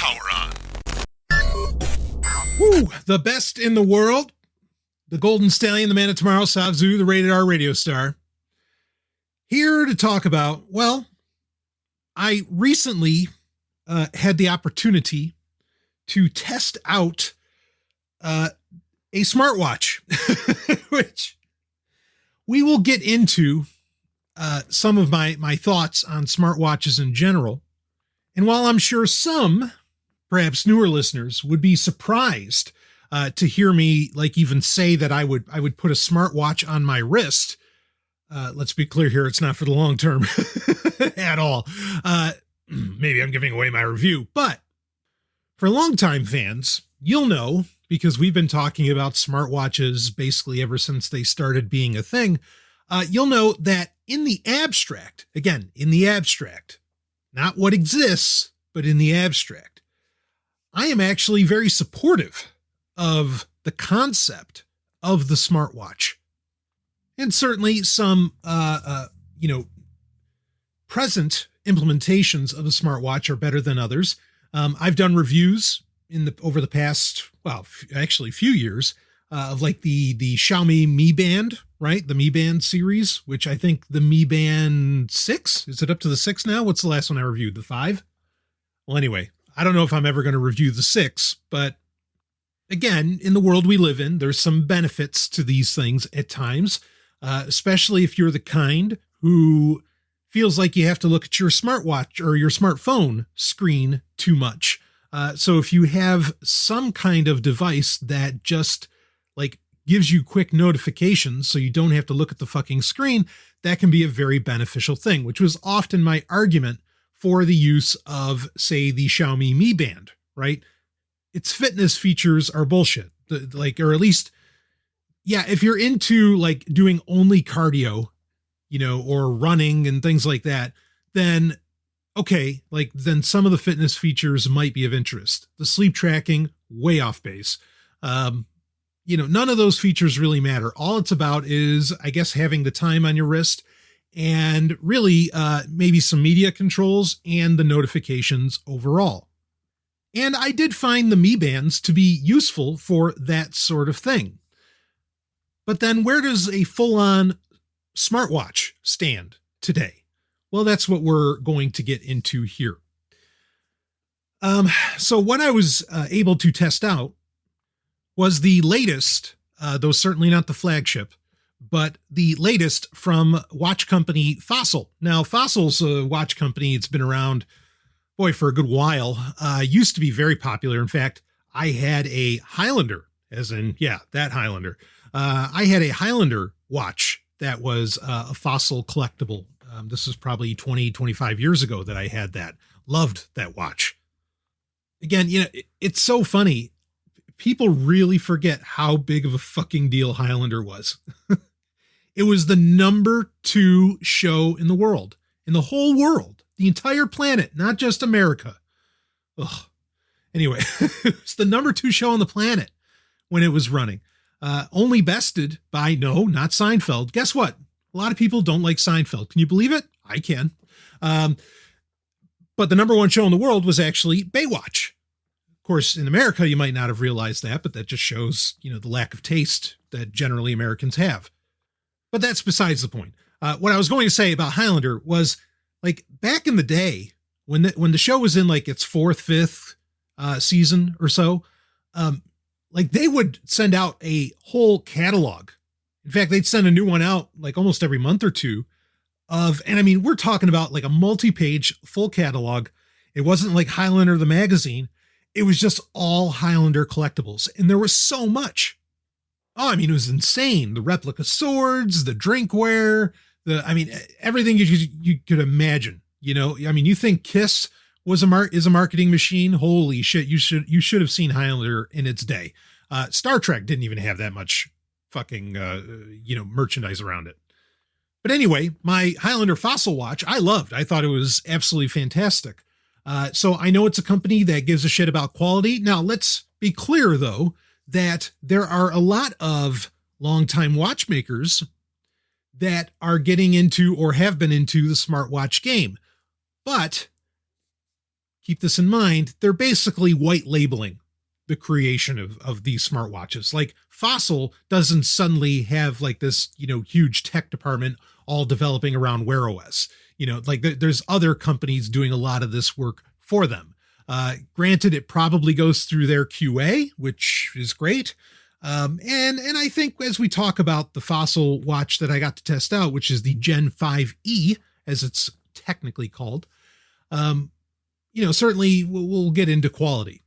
Power on. Woo! The best in the world. The Golden Stallion, the Man of Tomorrow, Savzu, the Rated R radio star. Here to talk about, well, I recently had the opportunity to test out a smartwatch, which we will get into some of my thoughts on smartwatches in general. And while I'm sure some, perhaps newer listeners, would be surprised to hear me even say that I would put a smartwatch on my wrist, let's be clear here, it's not for the long term at all. Maybe I'm giving away my review, but for longtime fans, you'll know, because we've been talking about smartwatches basically ever since they started being a thing, you'll know that in the abstract, again, in the abstract, not what exists, but in the abstract, I am actually very supportive of the concept of the smartwatch. And certainly some, present implementations of the smartwatch are better than others. I've done reviews over the past, actually few years, of the Xiaomi Mi Band, right? The Mi Band series, which I think the Mi Band 6, is it up to the 6 now? What's the last one I reviewed? The 5? Well, anyway, I don't know if I'm ever going to review the 6, but again, in the world we live in, there's some benefits to these things at times, especially if you're the kind who feels like you have to look at your smartwatch or your smartphone screen too much. So if you have some kind of device that just gives you quick notifications so you don't have to look at the fucking screen, that can be a very beneficial thing, which was often my argument for the use of, say, the Xiaomi Mi Band, right? Its fitness features are bullshit. Or at least, yeah, if you're into doing only cardio, or running and things like that, then okay, then some of the fitness features might be of interest. The sleep tracking, way off base. None of those features really matter. All it's about is, I guess, having the time on your wrist and really maybe some media controls and the notifications overall. And I did find the Mi Bands to be useful for that sort of thing. But then where does a full-on smartwatch stand today? Well, that's what we're going to get into here. So what I was able to test out was the latest, though certainly not the flagship, but the latest from watch company Fossil. Now, Fossil's a watch company. It's been around, for a good while. Used to be very popular. In fact, I had a Highlander, as in, that Highlander. I had a Highlander watch that was a Fossil collectible. This was probably 20, 25 years ago that I had that. Loved that watch. Again, it's so funny. People really forget how big of a fucking deal Highlander was. It was the number 2 show in the world, in the whole world, the entire planet, not just America. Ugh. Anyway, it's the number 2 show on the planet when it was running. Only bested by, no, not Seinfeld. Guess what? A lot of people don't like Seinfeld. Can you believe it? I can. But the number 1 show in the world was actually Baywatch. Of course, in America, you might not have realized that, but that just shows, the lack of taste that generally Americans have. But that's besides the point. What I was going to say about Highlander was, back in the day, when the show was in its 4th, 5th season or so, they would send out a whole catalog. In fact, they'd send a new one out almost every month or two and we're talking about a multi-page full catalog. It wasn't like Highlander the magazine. It was just all Highlander collectibles. And there was so much. Oh, it was insane. The replica swords, the drinkware, everything you could imagine, you think Kiss is a marketing machine. Holy shit. You should have seen Highlander in its day. Star Trek didn't even have that much fucking, merchandise around it. But anyway, my Highlander Fossil watch, I loved. I thought it was absolutely fantastic. So I know it's a company that gives a shit about quality. Now, let's be clear, though, that there are a lot of longtime watchmakers that are getting into or have been into the smartwatch game. But keep this in mind, they're basically white labeling the creation of these smartwatches. Like Fossil doesn't suddenly have like this, huge tech department all developing around Wear OS. Like there's other companies doing a lot of this work for them. Granted, it probably goes through their QA, which is great. And I think as we talk about the Fossil watch that I got to test out, which is the Gen 5E, as it's technically called, certainly we'll get into quality.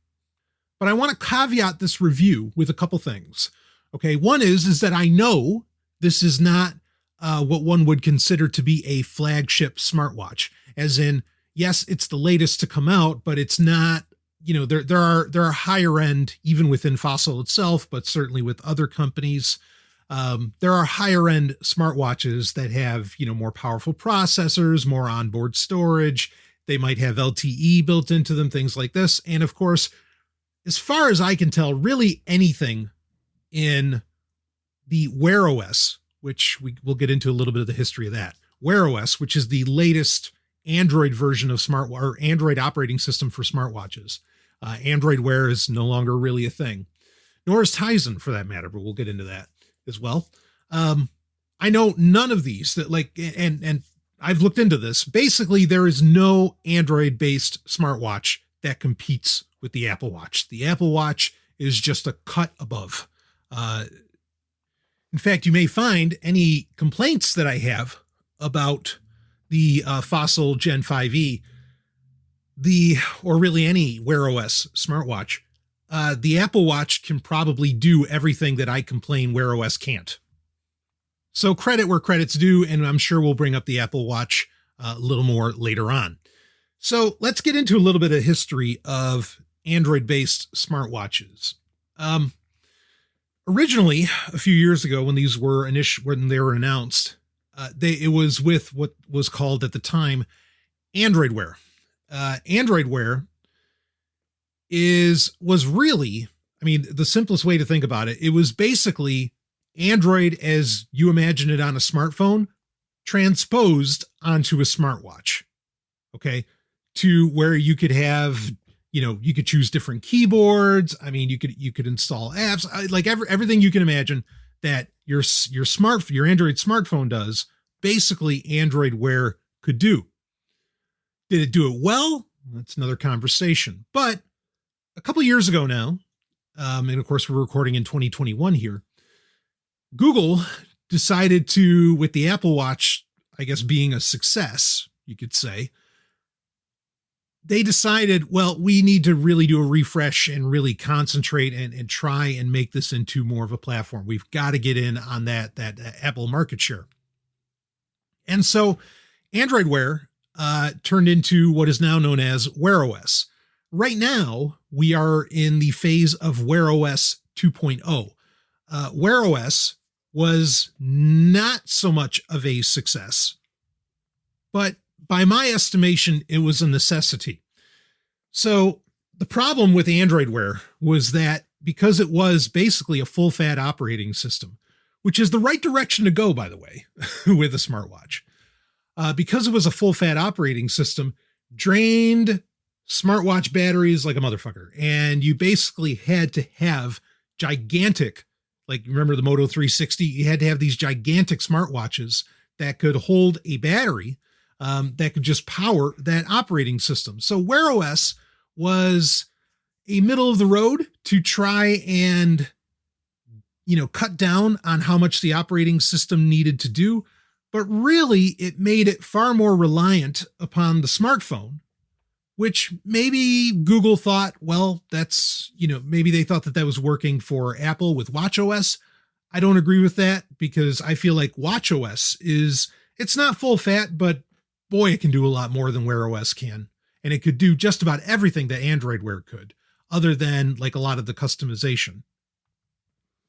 But I want to caveat this review with a couple things. Okay, one is that I know this is not what one would consider to be a flagship smartwatch, as in, yes, it's the latest to come out, but it's not, there are higher end, even within Fossil itself, but certainly with other companies. There are higher end smartwatches that have, more powerful processors, more onboard storage. They might have LTE built into them, things like this. And of course, as far as I can tell, really anything in the Wear OS, which we'll get into a little bit of the history of that. Wear OS, which is the latest Android version of or Android operating system for smartwatches. Android Wear is no longer really a thing, nor is Tizen for that matter, but we'll get into that as well. I know none of these that and I've looked into this. Basically, there is no Android based smartwatch that competes with the Apple Watch. The Apple Watch is just a cut above. In fact, you may find any complaints that I have about the Fossil Gen 5e, or really any Wear OS smartwatch, the Apple Watch can probably do everything that I complain Wear OS can't. So credit where credit's due, and I'm sure we'll bring up the Apple Watch a little more later on. So let's get into a little bit of history of Android-based smartwatches. Originally, a few years ago, when these were when they were announced, it was with what was called at the time Android Wear. Android Wear was really, the simplest way to think about it. It was basically Android as you imagine it on a smartphone, transposed onto a smartwatch. Okay, to where you could have, you could choose different keyboards. You could install apps, like everything you can imagine that your Android smartphone does. Basically, Android Wear could do. Did it do it well? That's another conversation. But a couple years ago now, and of course we're recording in 2021 here, Google decided to, with the Apple Watch, I guess being a success, you could say, they decided, well, we need to really do a refresh and really concentrate and try and make this into more of a platform. We've got to get in on that Apple market share. And so Android Wear turned into what is now known as Wear OS. Right now, we are in the phase of Wear OS 2.0. Wear OS was not so much of a success, but by my estimation, it was a necessity. So the problem with Android Wear was that because it was basically a full-fat operating system, which is the right direction to go, by the way, with a smartwatch, because it was a full-fat operating system, drained smartwatch batteries like a motherfucker. And you basically had to have gigantic, like remember the Moto 360, you had to have these gigantic smartwatches that could hold a battery that could just power that operating system. So Wear OS was a middle of the road to try and, cut down on how much the operating system needed to do. But really, it made it far more reliant upon the smartphone, which maybe Google thought, well, that's, maybe they thought that was working for Apple with watchOS. I don't agree with that because I feel like watchOS it's not full fat, but boy, it can do a lot more than Wear OS can. And it could do just about everything that Android Wear could, other than like a lot of the customization.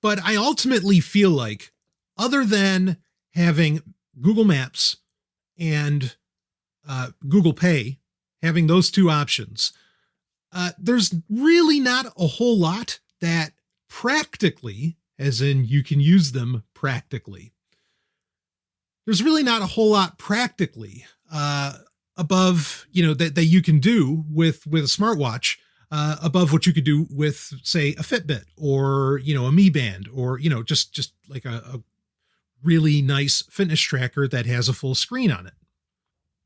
But I ultimately feel like other than having Google Maps and Google Pay, having those two options, there's really not a whole lot that practically, as in you can use them practically. There's really not a whole lot practically above, that you can do with a smartwatch, above what you could do with, say, a Fitbit or, a Mi Band, or, just like a really nice fitness tracker that has a full screen on it.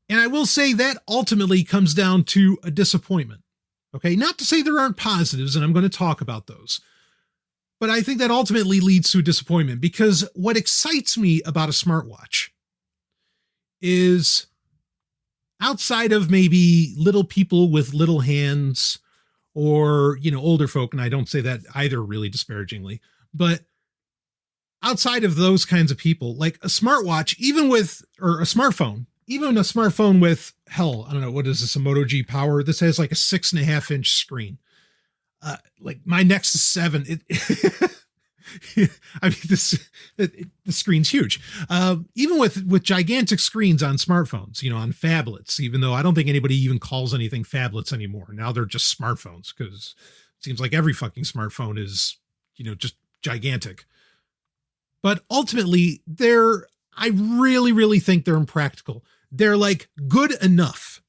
And I will say that ultimately comes down to a disappointment. Okay. Not to say there aren't positives, and I'm going to talk about those, but I think that ultimately leads to a disappointment, because what excites me about a smartwatch is, outside of maybe little people with little hands, or, older folk, and I don't say that either really disparagingly, but outside of those kinds of people, like a smartwatch, or a smartphone with, hell, I don't know, what is this, a Moto G Power? This has like a 6.5-inch screen. Like my Nexus 7, I mean, the screen's huge. Even with gigantic screens on smartphones, on phablets, even though I don't think anybody even calls anything phablets anymore. Now they're just smartphones, because it seems like every fucking smartphone is, just gigantic. But ultimately, I really, really think they're impractical. They're like good enough.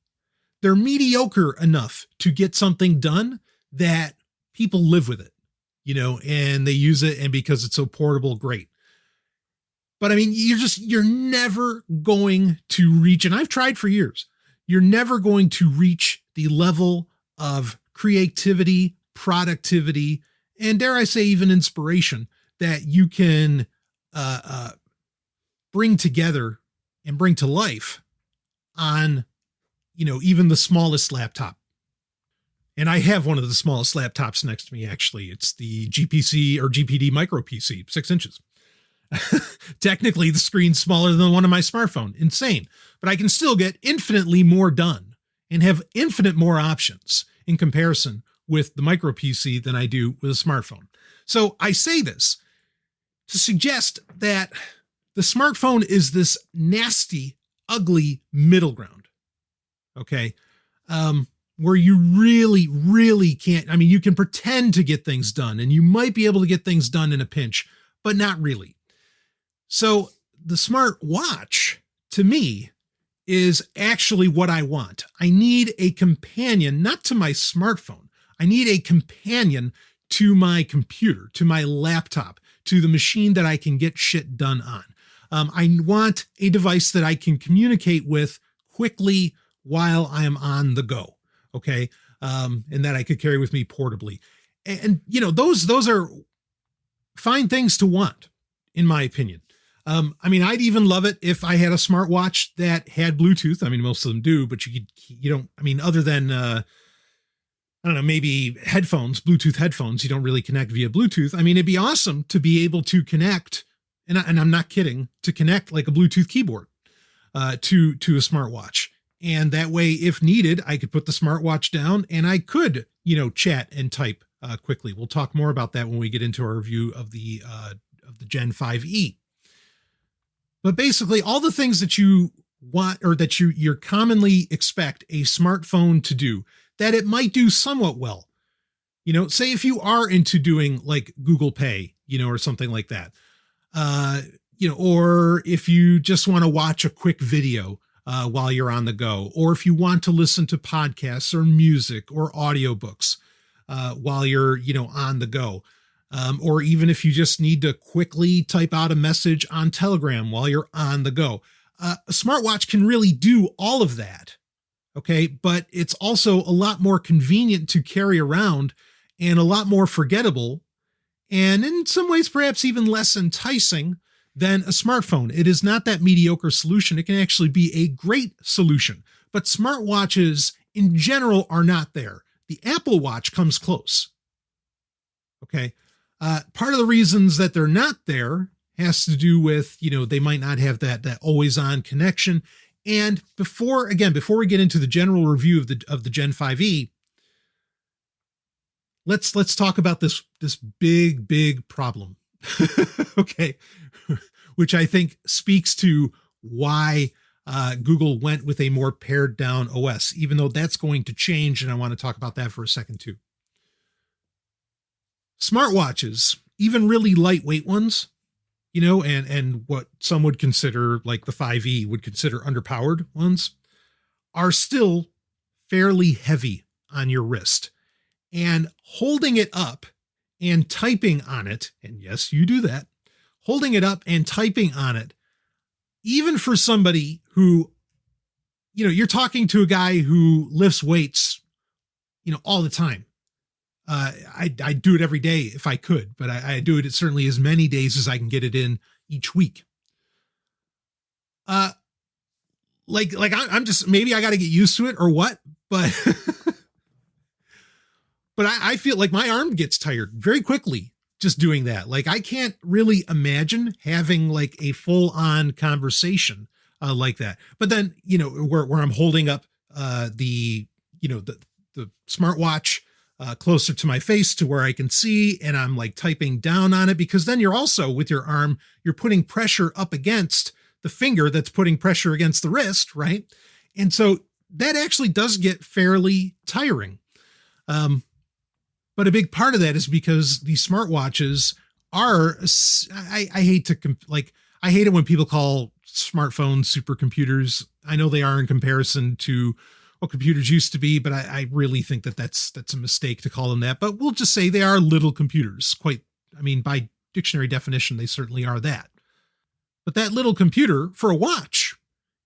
They're mediocre enough to get something done that people live with it, and they use it, and because it's so portable, great. But I mean, you're never going to reach, and I've tried for years, you're never going to reach the level of creativity, productivity, and dare I say even inspiration that you can bring together and bring to life on, even the smallest laptop. And I have one of the smallest laptops next to me, actually. It's the GPC or GPD micro PC, 6 inches. Technically, the screen's smaller than one of my smartphone. Insane. But I can still get infinitely more done and have infinite more options in comparison with the micro PC than I do with a smartphone. So I say this to suggest that the smartphone is this nasty, ugly middle ground. Okay. Where you really, really can't. I mean, you can pretend to get things done, and you might be able to get things done in a pinch, but not really. So the smartwatch, to me, is actually what I want. I need a companion, not to my smartphone. I need a companion to my computer, to my laptop, to the machine that I can get shit done on. I want a device that I can communicate with quickly while I am on the go. Okay. And that I could carry with me portably. And those are fine things to want, in my opinion. I mean, I'd even love it if I had a smartwatch that had Bluetooth. I mean, most of them do, but other than, I don't know, maybe Bluetooth headphones, you don't really connect via Bluetooth. I mean, it'd be awesome to be able to connect, and I'm not kidding, to connect like a Bluetooth keyboard, to a smartwatch. And that way, if needed, I could put the smartwatch down and I could, chat and type quickly. We'll talk more about that when we get into our review of the Gen 5e. But basically, all the things that you want, or that you're commonly expect a smartphone to do, that it might do somewhat well. Say if you are into doing like Google Pay, or something like that, or if you just want to watch a quick video while you're on the go, or if you want to listen to podcasts or music or audiobooks while you're, on the go. Or even if you just need to quickly type out a message on Telegram while you're on the go. A smartwatch can really do all of that. Okay. But it's also a lot more convenient to carry around and a lot more forgettable, and in some ways, perhaps even less enticing than a smartphone. It is not that mediocre solution. It can actually be a great solution, but smartwatches in general are not there. The Apple Watch comes close. Okay. Part of the reasons that they're not there has to do with, they might not have that always on connection. And before we get into the general review of the Gen 5e, let's talk about this big problem. Okay. Which I think speaks to why Google went with a more pared down OS, even though that's going to change. And I want to talk about that for a second too. Smartwatches, even really lightweight ones, and what some would consider, like the 5e would consider underpowered ones, are still fairly heavy on your wrist. And holding it up and typing on it, and yes, you do that, holding it up and typing on it, even for somebody who, you're talking to a guy who lifts weights, all the time. I do it every day if I could, but I do it certainly as many days as I can get it in each week. I'm just, maybe I got to get used to it or what, but, but I feel like my arm gets tired very quickly just doing that. Like, I can't really imagine having like a full on conversation like that. But then, where I'm holding up the smartwatch closer to my face to where I can see, and I'm like typing down on it, because then you're also with your arm, you're putting pressure up against the finger that's putting pressure against the wrist, right? And so that actually does get fairly tiring. But a big part of that is because these smartwatches are, I hate it when people call smartphones supercomputers. I know they are in comparison to what computers used to be, but I really think that's a mistake to call them that. But we'll just say they are little computers. By dictionary definition, they certainly are that. But that little computer for a watch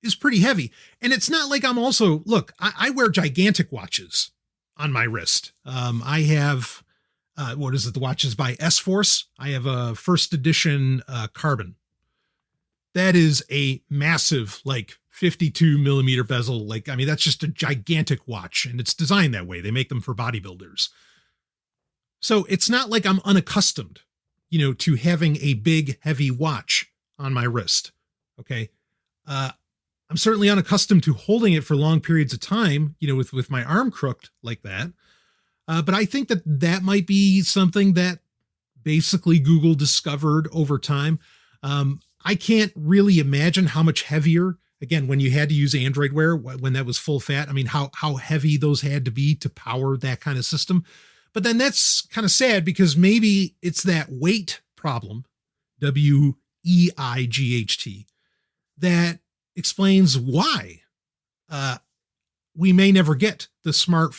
is pretty heavy. And it's not like I'm also, look, I wear gigantic watches on my wrist. I have, the watch is by S-Force. I have a first edition carbon. That is a massive, 52 millimeter bezel. That's just a gigantic watch, and it's designed that way. They make them for bodybuilders. So it's not like I'm unaccustomed, to having a big, heavy watch on my wrist. Okay. I'm certainly unaccustomed to holding it for long periods of time, with my arm crooked like that. But I think that might be something that basically Google discovered over time. I can't really imagine how much heavier, again, when you had to use Android Wear, when that was full fat, how heavy those had to be to power that kind of system. But then that's kind of sad, because maybe it's that weight problem, WEIGHT, that explains why we may never get the smart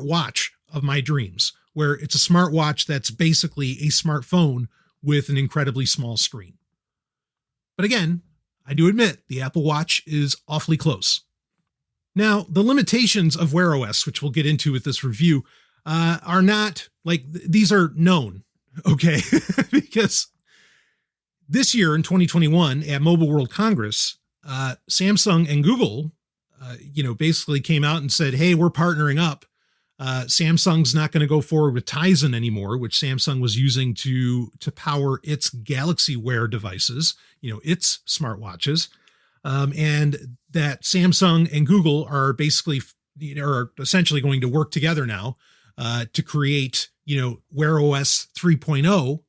watch of my dreams, where it's a smartwatch that's basically a smartphone with an incredibly small screen. But again, I do admit the Apple Watch is awfully close. Now, the limitations of Wear OS, which we'll get into with this review, are not these are known, okay? Because this year in 2021 at Mobile World Congress, Samsung and Google, basically came out and said, hey, we're partnering up. Samsung's not going to go forward with Tizen anymore, which Samsung was using to power its Galaxy Wear devices, its smartwatches. And that Samsung and Google are basically, are essentially going to work together now to create, Wear OS 3.0.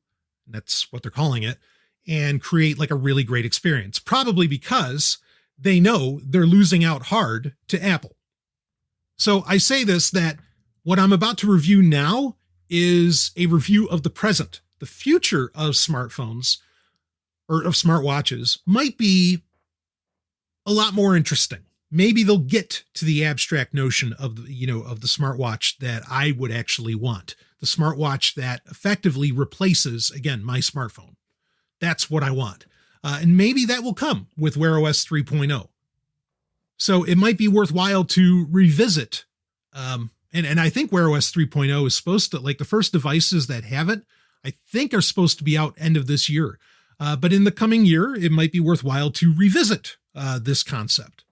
That's what they're calling it, and create a really great experience, probably because they know they're losing out hard to Apple. So I say this, that what I'm about to review now is a review of the present. The future of smartphones or of smartwatches might be a lot more interesting. Maybe they'll get to the abstract notion of of the smartwatch that I would actually want. The smartwatch that effectively replaces, again, my smartphone. That's what I want. And maybe that will come with Wear OS 3.0. So it might be worthwhile to revisit. And I think Wear OS 3.0 is supposed to, the first devices that have it, I think are supposed to be out end of this year. But in the coming year, it might be worthwhile to revisit this concept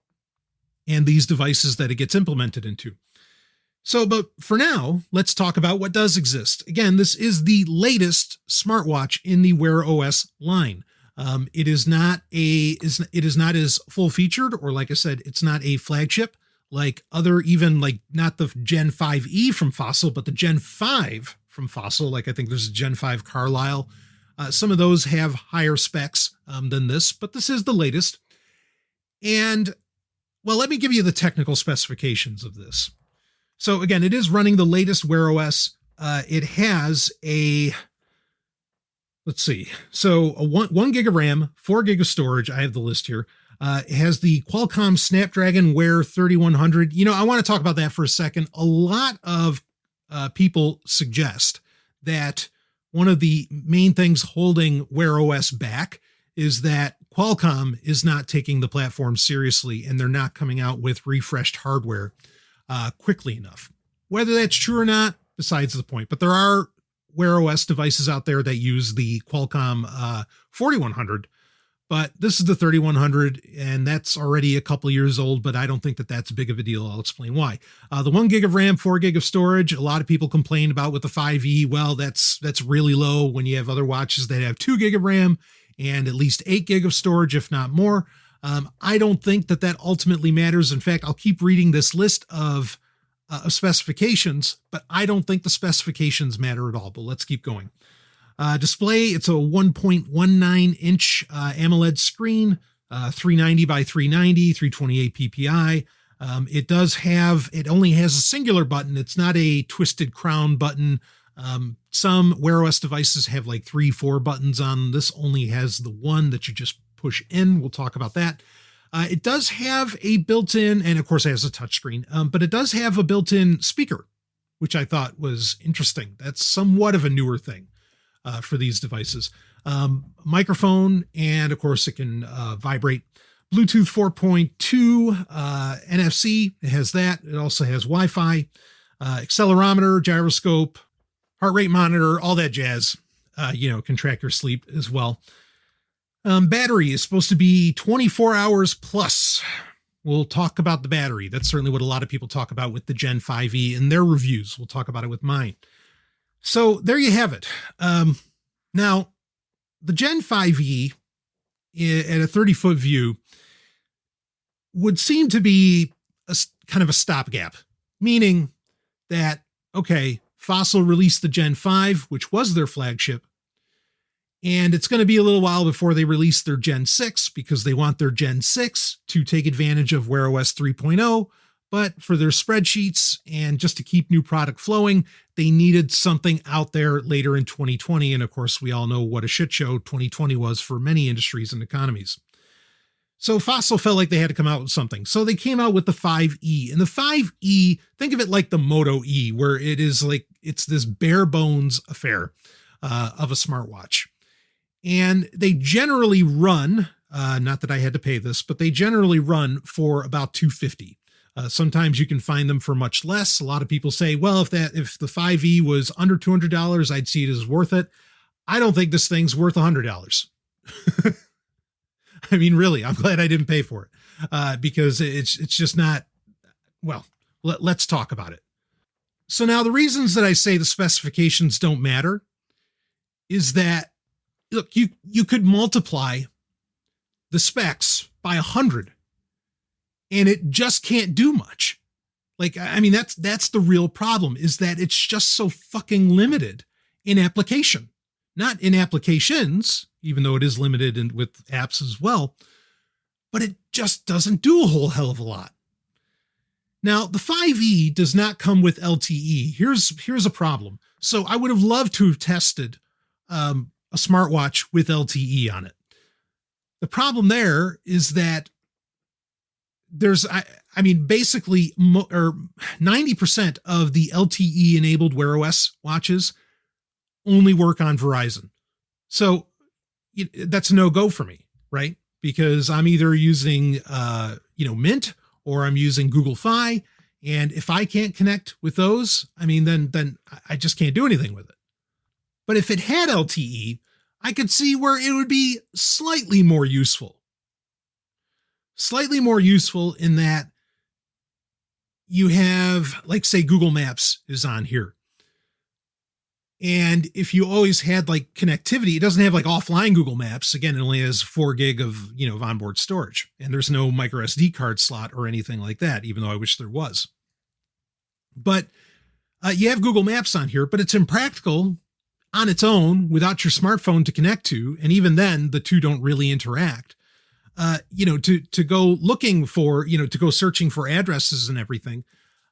and these devices that it gets implemented into. So, but for now, let's talk about what does exist. Again, this is the latest smartwatch in the Wear OS line. It is not as full featured, or like I said, it's not a flagship like other, even not the Gen 5e from Fossil, but the Gen 5 from Fossil. I think there's a Gen 5 Carlisle. Some of those have higher specs than this, but this is the latest. And well, let me give you the technical specifications of this. So again, it is running the latest Wear OS. It has a, let's see, so a one gig of RAM, 4 gig of storage. I have the list here. It has the Qualcomm Snapdragon Wear 3100. I want to talk about that for a second. A lot of people suggest that one of the main things holding Wear OS back is that Qualcomm is not taking the platform seriously, and they're not coming out with refreshed hardware quickly enough. Whether that's true or not, besides the point. But there are Wear OS devices out there that use the Qualcomm 4100, but this is the 3100, and that's already a couple years old, but I don't think that that's big of a deal. I'll explain why. The 1 gig of RAM, 4 gig of storage, a lot of people complain about with the 5E. Well, that's really low when you have other watches that have 2 gig of RAM and at least 8 gig of storage, if not more. I don't think that ultimately matters. In fact, I'll keep reading this list of specifications, but I don't think the specifications matter at all. But let's keep going. Display, it's a 1.19 inch AMOLED screen, 390 by 390, 328 ppi. It only has a singular button. It's not a twisted crown button. Some Wear OS devices have like 3-4 buttons on. This only has the one that you just push in. We'll talk about that. It does have a built-in, and of course it has a touchscreen, but it does have a built-in speaker, which I thought was interesting. That's somewhat of a newer thing for these devices. Microphone, and of course it can vibrate. Bluetooth 4.2, NFC, it has that. It also has Wi-Fi, accelerometer, gyroscope, heart rate monitor, all that jazz. Can track your sleep as well. Battery is supposed to be 24 hours plus. We'll talk about the battery. That's certainly what a lot of people talk about with the Gen 5e in their reviews. We'll talk about it with mine. So there you have it. Now, the Gen 5e at a 30-foot view would seem to be kind of a stopgap, meaning that, okay, Fossil released the Gen 5, which was their flagship, and it's going to be a little while before they release their Gen 6 because they want their Gen 6 to take advantage of Wear OS 3.0. But for their spreadsheets and just to keep new product flowing, they needed something out there later in 2020. And of course, we all know what a shit show 2020 was for many industries and economies. So Fossil felt like they had to come out with something. So they came out with the 5E. And the 5E, think of it like the Moto E, where it is like, it's this bare bones affair of a smartwatch. And they generally run, not that I had to pay this, but they generally run for about $250. Sometimes you can find them for much less. A lot of people say, well, if the 5E was under $200, I'd see it as worth it. I don't think this thing's worth $100. I mean, really, I'm glad I didn't pay for it because it's just not, well, let's talk about it. So now the reasons that I say the specifications don't matter is that, look, you could multiply the specs by 100 and it just can't do much. Like, I mean, that's the real problem, is that it's just so fucking limited in application, not in applications, even though it is limited with apps as well, but it just doesn't do a whole hell of a lot. Now, the 5E does not come with LTE. Here's a problem. So I would have loved to have tested a smartwatch with LTE on it. The problem there is that basically 90% of the LTE enabled Wear OS watches only work on Verizon. So that's a no-go for me, right? Because I'm either using, Mint, or I'm using Google Fi. And if I can't connect with those, I mean, then I just can't do anything with it. But if it had LTE, I could see where it would be slightly more useful. Slightly more useful in that you have, like, say, Google Maps is on here. And if you always had like connectivity, it doesn't have like offline Google Maps. Again, it only has 4 gig of onboard storage, and there's no micro SD card slot or anything like that, even though I wish there was. But you have Google Maps on here, but it's impractical on its own without your smartphone to connect to. And even then, the two don't really interact. To go looking for, to go searching for addresses and everything,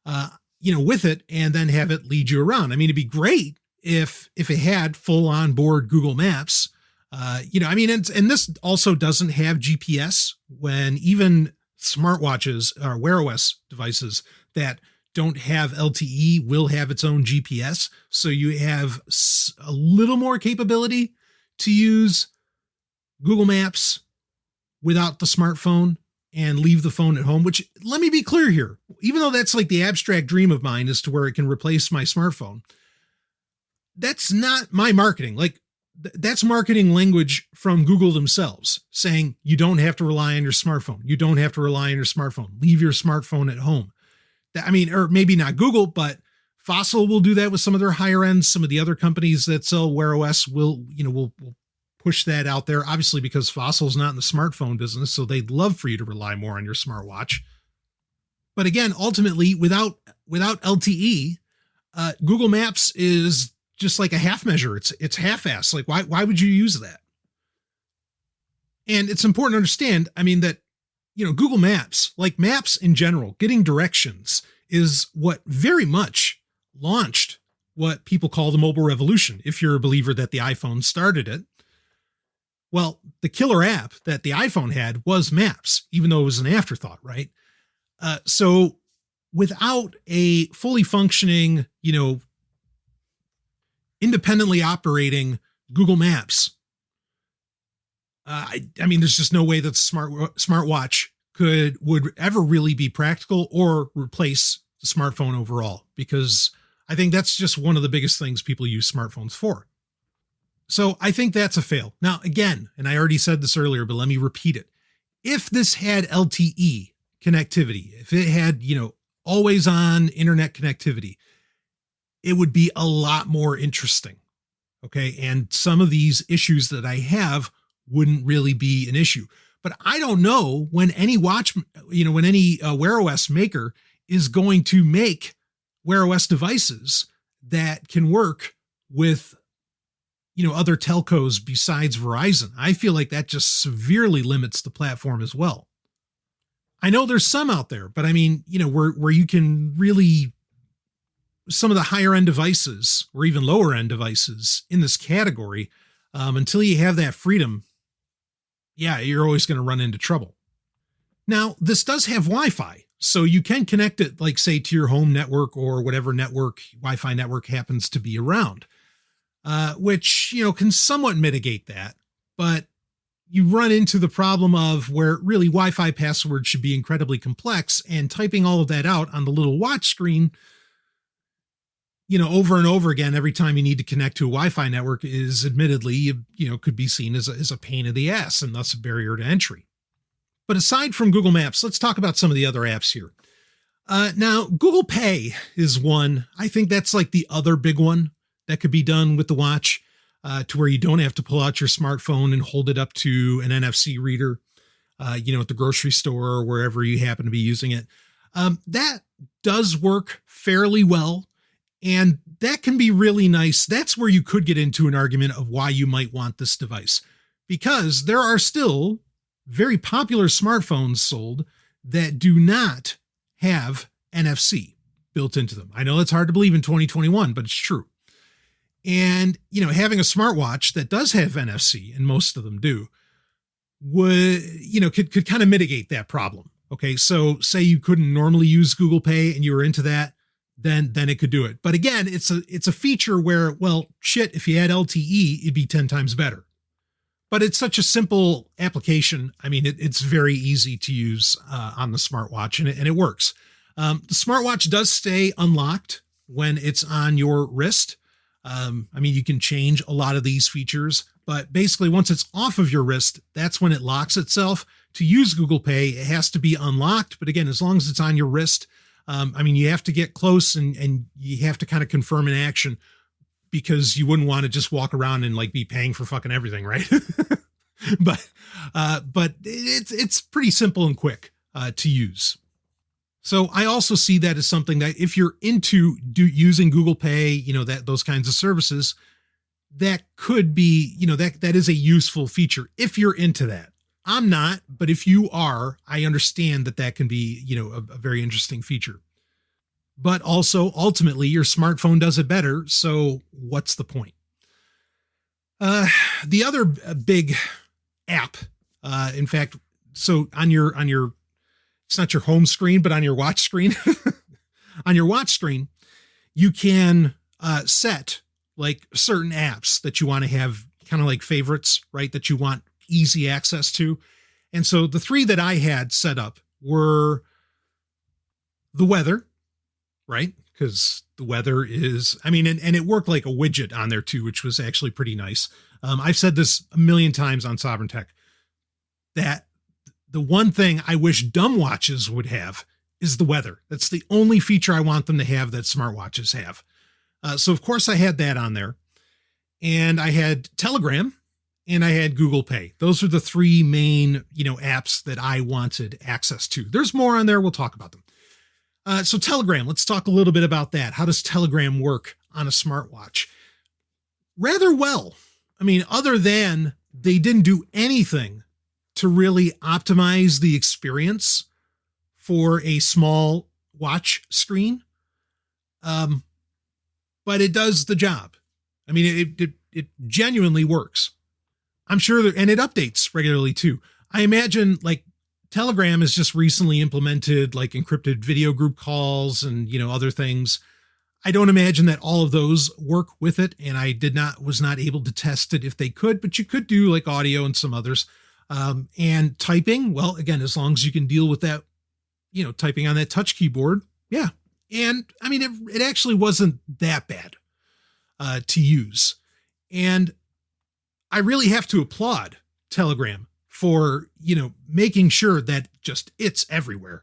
with it, and then have it lead you around. I mean, it'd be great if it had full on board Google Maps, I mean, and this also doesn't have GPS when even smartwatches or Wear OS devices that don't have LTE will have its own GPS. So you have a little more capability to use Google Maps without the smartphone and leave the phone at home, which, let me be clear here, even though that's like the abstract dream of mine as to where it can replace my smartphone, that's not my marketing. Like, that's marketing language from Google themselves saying you don't have to rely on your smartphone. You don't have to rely on your smartphone. Leave your smartphone at home. I mean, or maybe not Google, but Fossil will do that with some of their higher ends. Some of the other companies that sell Wear OS will push that out there, obviously, because Fossil's not in the smartphone business. So they'd love for you to rely more on your smartwatch. But again, ultimately, without LTE, Google Maps is just like a half measure. It's half-assed. Like, why would you use that? And it's important to understand, I mean, that, Google Maps, like maps in general, getting directions is what very much launched what people call the mobile revolution. If you're a believer that the iPhone started it, well, the killer app that the iPhone had was Maps, even though it was an afterthought, right? So without a fully functioning, independently operating Google Maps, I mean, there's just no way that the smartwatch would ever really be practical or replace the smartphone overall, because I think that's just one of the biggest things people use smartphones for. So I think that's a fail. Now, again, and I already said this earlier, but let me repeat it. If this had LTE connectivity, if it had, always on internet connectivity, it would be a lot more interesting. Okay. And some of these issues that I have wouldn't really be an issue. But I don't know when any Wear OS maker is going to make Wear OS devices that can work with, other telcos besides Verizon. I feel like that just severely limits the platform as well. I know there's some out there, but I mean, where you can really, some of the higher end devices or even lower end devices in this category, until you have that freedom, yeah, you're always going to run into trouble. Now, this does have Wi-Fi, so you can connect it, like, say, to your home network or whatever Wi-Fi network happens to be around, which, can somewhat mitigate that. But you run into the problem of where really Wi-Fi passwords should be incredibly complex, and typing all of that out on the little watch screen, over and over again, every time you need to connect to a Wi-Fi network is admittedly, could be seen as a pain in the ass and thus a barrier to entry. But aside from Google Maps, let's talk about some of the other apps here. Now, Google Pay is one. I think that's like the other big one that could be done with the watch, to where you don't have to pull out your smartphone and hold it up to an NFC reader, at the grocery store or wherever you happen to be using it. That does work fairly well. And that can be really nice. That's where you could get into an argument of why you might want this device, because there are still very popular smartphones sold that do not have NFC built into them. I know it's hard to believe in 2021, but it's true. And, having a smartwatch that does have NFC, and most of them do, could kind of mitigate that problem. Okay. So say you couldn't normally use Google Pay and you were into that, then it could do it. But again, it's a feature where, well, shit, if you had LTE, it'd be 10 times better. But it's such a simple application. I mean, it's very easy to use on the smartwatch, and it works. The smartwatch does stay unlocked when it's on your wrist. I mean, you can change a lot of these features, but basically once it's off of your wrist, that's when it locks itself. To use Google Pay, it has to be unlocked. But again, as long as it's on your wrist, I mean, you have to get close and you have to kind of confirm an action, because you wouldn't want to just walk around and like be paying for fucking everything, right? but it's pretty simple and quick to use. So I also see that as something that if you're into using Google Pay, those kinds of services, that could be, that is a useful feature if you're into that. I'm not, but if you are, I understand that can be, a very interesting feature. But also, ultimately, your smartphone does it better. So what's the point? The other big app, in fact, so on your, it's not your home screen, but on your watch screen, on your watch screen, you can set like certain apps that you want to have kind of like favorites, right? That you want easy access to. And so the three that I had set up were the weather, right? Because the weather is, I mean, and it worked like a widget on there too, which was actually pretty nice. I've said this a million times on Sovryn Tech, that the one thing I wish dumb watches would have is the weather. That's the only feature I want them to have that smartwatches have. So of course I had that on there, and I had Telegram and I had Google Pay. Those are the three main, apps that I wanted access to. There's more on there. We'll talk about them. So Telegram, let's talk a little bit about that. How does Telegram work on a smartwatch? Rather well. I mean, other than they didn't do anything to really optimize the experience for a small watch screen. But it does the job. I mean, it genuinely works. I'm sure that, and it updates regularly too. I imagine like Telegram has just recently implemented like encrypted video group calls and, other things. I don't imagine that all of those work with it. And I was not able to test it if they could, but you could do like audio and some others. And typing, well, again, as long as you can deal with that, typing on that touch keyboard. Yeah. And I mean, it actually wasn't that bad, to use. And I really have to applaud Telegram for, making sure that just it's everywhere.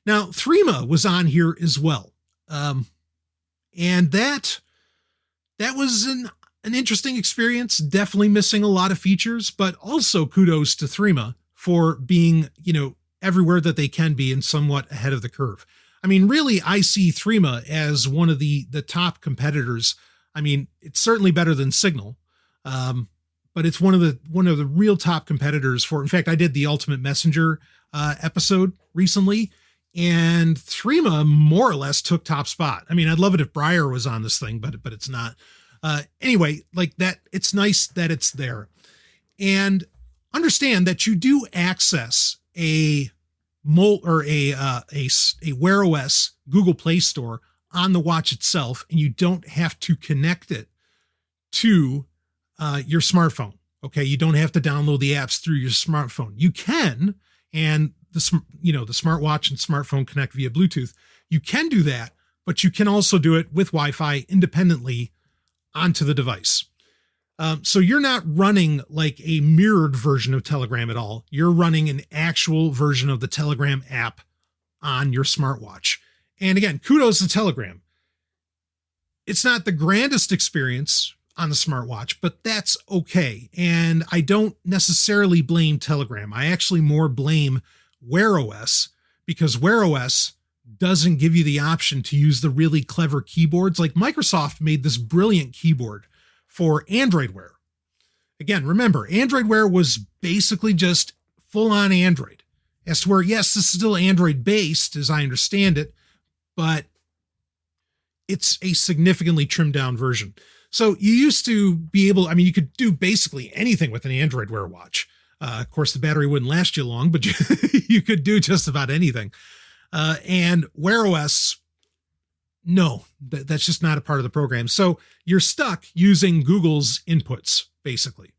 Now, Threema was on here as well. And that was an interesting experience, definitely missing a lot of features, but also kudos to Threema for being, everywhere that they can be and somewhat ahead of the curve. I mean, really, I see Threema as one of the top competitors. I mean, it's certainly better than Signal, but it's one of the real top competitors for. In fact, I did the Ultimate Messenger episode recently, and Threema more or less took top spot. I mean, I'd love it if Breyer was on this thing, but it's not. Anyway, like that, it's nice that it's there, and understand that you do access a Wear OS Google Play Store on the watch itself, and you don't have to connect it to your smartphone. Okay, you don't have to download the apps through your smartphone. You can, and the smartwatch and smartphone connect via Bluetooth. You can do that, but you can also do it with Wi-Fi independently onto the device. So you're not running like a mirrored version of Telegram at all. You're running an actual version of the Telegram app on your smartwatch. And again, kudos to Telegram. It's not the grandest experience on the smartwatch, but that's okay. And I don't necessarily blame Telegram. I actually more blame Wear OS, because Wear OS doesn't give you the option to use the really clever keyboards. Like Microsoft made this brilliant keyboard for Android Wear. Again, remember, Android Wear was basically just full-on Android. As to where, yes, this is still Android-based, as I understand it, but it's a significantly trimmed-down version. So you used to be able, I mean, you could do basically anything with an Android Wear watch. Of course, the battery wouldn't last you long, but you could do just about anything. And Wear OS, no, that's just not a part of the program. So you're stuck using Google's inputs, basically.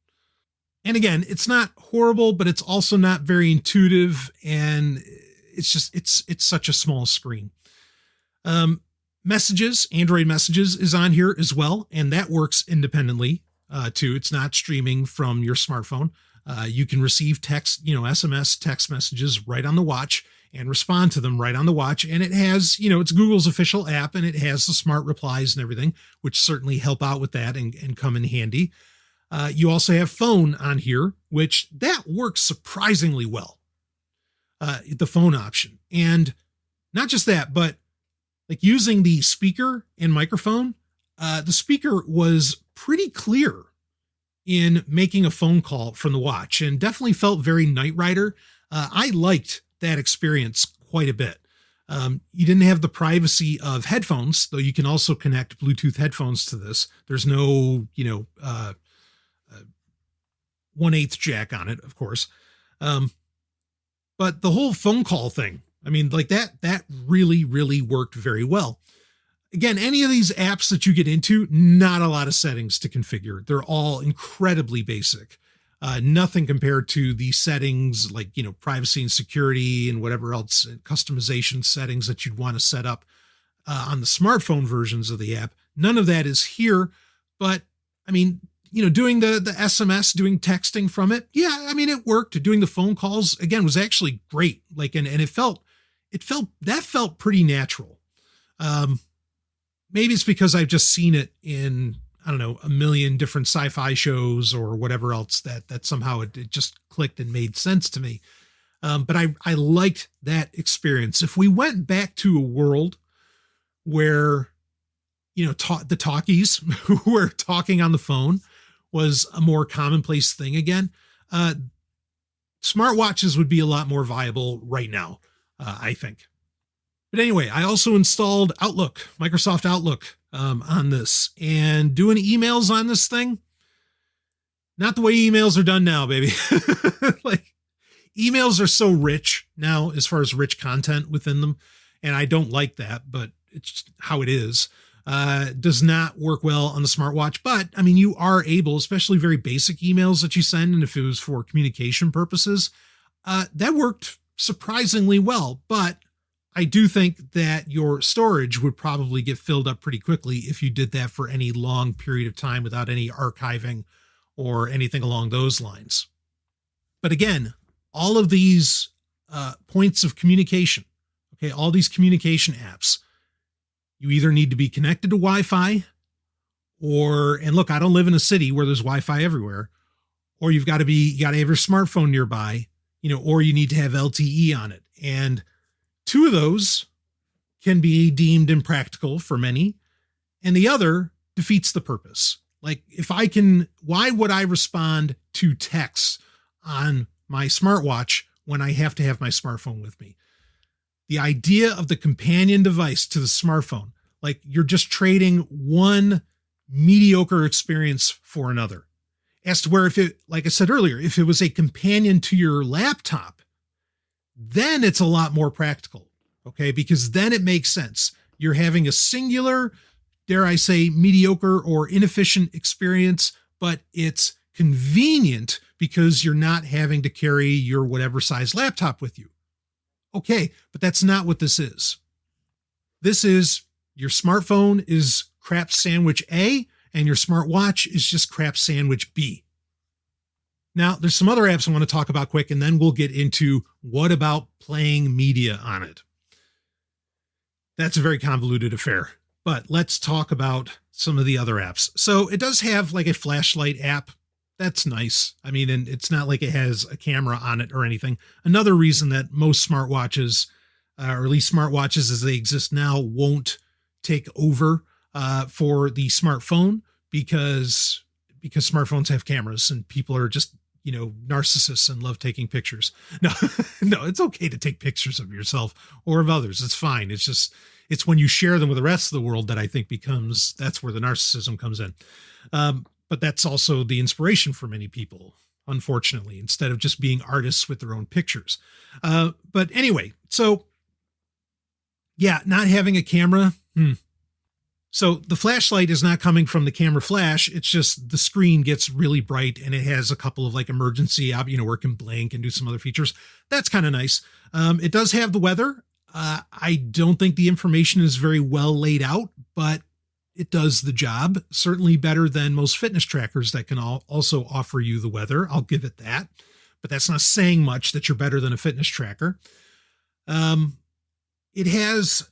And again, it's not horrible, but it's also not very intuitive. And it's just, it's such a small screen. Messages, Android Messages is on here as well. And that works independently too. It's not streaming from your smartphone. You can receive text, SMS text messages right on the watch and respond to them right on the watch. And it has, it's Google's official app, and it has the smart replies and everything, which certainly help out with that and come in handy. You also have phone on here, which that works surprisingly well. The phone option. And not just that, but like using the speaker and microphone, the speaker was pretty clear in making a phone call from the watch, and definitely felt very Knight Rider. I liked that experience quite a bit. You didn't have the privacy of headphones, though you can also connect Bluetooth headphones to this. There's no, 1/8 jack on it, of course. Um, but the whole phone call thing, I mean, like that really, really worked very well. Again, any of these apps that you get into, not a lot of settings to configure. They're all incredibly basic. Nothing compared to the settings like, privacy and security and whatever else customization settings that you'd want to set up on the smartphone versions of the app. None of that is here. But I mean, doing the SMS, doing texting from it. Yeah, I mean, it worked. Doing the phone calls, again, was actually great. Like, and it felt pretty natural. Maybe it's because I've just seen it in, I don't know, a million different sci-fi shows or whatever else that somehow it just clicked and made sense to me. But I liked that experience. If we went back to a world where, the talkies who were talking on the phone was a more commonplace thing again, smartwatches would be a lot more viable right now, I think. But anyway, I also installed Outlook, Microsoft Outlook, on this, and doing emails on this thing. Not the way emails are done now, baby. Like, emails are so rich now as far as rich content within them. And I don't like that, but it's how it is. Does not work well on the smartwatch. But I mean, you are able, especially very basic emails that you send, and if it was for communication purposes, that worked surprisingly well. But I do think that your storage would probably get filled up pretty quickly if you did that for any long period of time without any archiving or anything along those lines. But again, all of these points of communication, okay, all these communication apps, you either need to be connected to Wi-Fi and look, I don't live in a city where there's Wi-Fi everywhere, or you got to have your smartphone nearby, or you need to have LTE on it. And two of those can be deemed impractical for many, and the other defeats the purpose. Like, why would I respond to texts on my smartwatch when I have to have my smartphone with me? The idea of the companion device to the smartphone, like you're just trading one mediocre experience for another. As to where like I said earlier, if it was a companion to your laptop, then it's a lot more practical, okay? Because then it makes sense. You're having a singular, dare I say, mediocre or inefficient experience, but it's convenient because you're not having to carry your whatever size laptop with you. Okay, but that's not what this is. This is your smartphone is crap sandwich A, and your smartwatch is just crap sandwich B. Now, there's some other apps I want to talk about quick, and then we'll get into what about playing media on it. That's a very convoluted affair, but let's talk about some of the other apps. So it does have like a flashlight app. That's nice. I mean, and it's not like it has a camera on it or anything. Another reason that most smartwatches, or at least smartwatches as they exist now, won't take over for the smartphone because smartphones have cameras and people are just, narcissists and love taking pictures. No, it's okay to take pictures of yourself or of others. It's fine. It's when you share them with the rest of the world that I think that's where the narcissism comes in. But that's also the inspiration for many people, unfortunately, instead of just being artists with their own pictures. But anyway, so yeah, not having a camera. So the flashlight is not coming from the camera flash. It's just the screen gets really bright and it has a couple of like emergency, where it can blink and do some other features. That's kind of nice. It does have the weather. I don't think the information is very well laid out, but it does the job. Certainly better than most fitness trackers that can also offer you the weather. I'll give it that, but that's not saying much that you're better than a fitness tracker. It has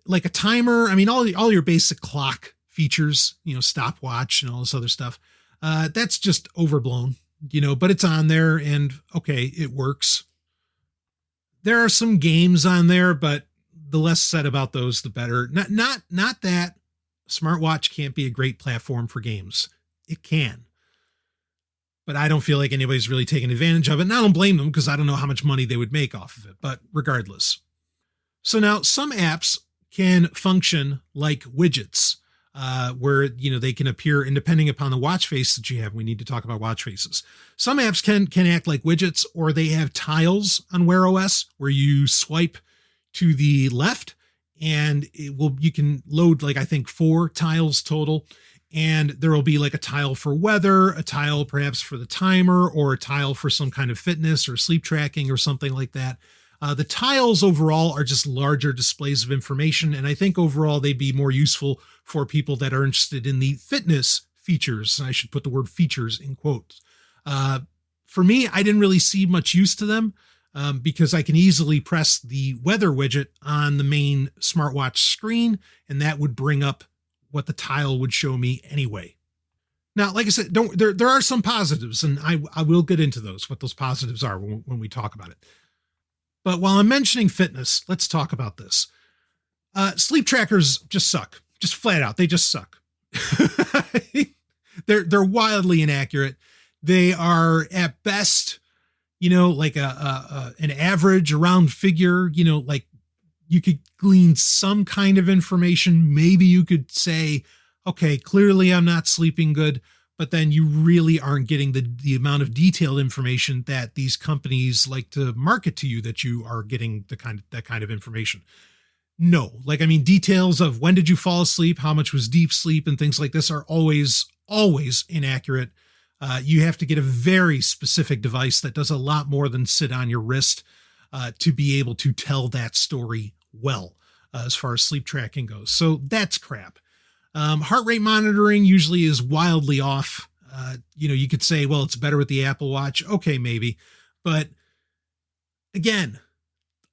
like a timer. I mean, all your basic clock features, stopwatch and all this other stuff. That's just overblown, but it's on there and okay, it works. There are some games on there, but the less said about those, the better. Not that smartwatch can't be a great platform for games. It can. But I don't feel like anybody's really taking advantage of it. And I don't blame them because I don't know how much money they would make off of it. But regardless. So now some apps can function like widgets. where, they can appear, and depending upon the watch face that you have, we need to talk about watch faces. Some apps can act like widgets, or they have tiles on Wear OS where you swipe to the left and you can load, like, I think 4 tiles total. And there will be like a tile for weather, a tile perhaps for the timer, or a tile for some kind of fitness or sleep tracking or something like that. The tiles overall are just larger displays of information. And I think overall they'd be more useful for people that are interested in the fitness features. I should put the word features in quotes. For me, I didn't really see much use to them because I can easily press the weather widget on the main smartwatch screen, and that would bring up what the tile would show me anyway. Now, like I said, there are some positives, and I will get into those, what those positives are when we talk about it. But while I'm mentioning fitness, let's talk about this. Sleep trackers just suck. Just flat out, they just suck. They're wildly inaccurate. They are at best, like an average, a round figure. Like, you could glean some kind of information. Maybe you could say, okay, clearly I'm not sleeping good, but then you really aren't getting the amount of detailed information that these companies like to market to you, that you are getting that kind of information. No, details of when did you fall asleep, how much was deep sleep, and things like this are always inaccurate. You have to get a very specific device that does a lot more than sit on your wrist to be able to tell that story well, as far as sleep tracking goes. So that's crap. Heart rate monitoring usually is wildly off. You could say, well, it's better with the Apple Watch. Okay, maybe. But again,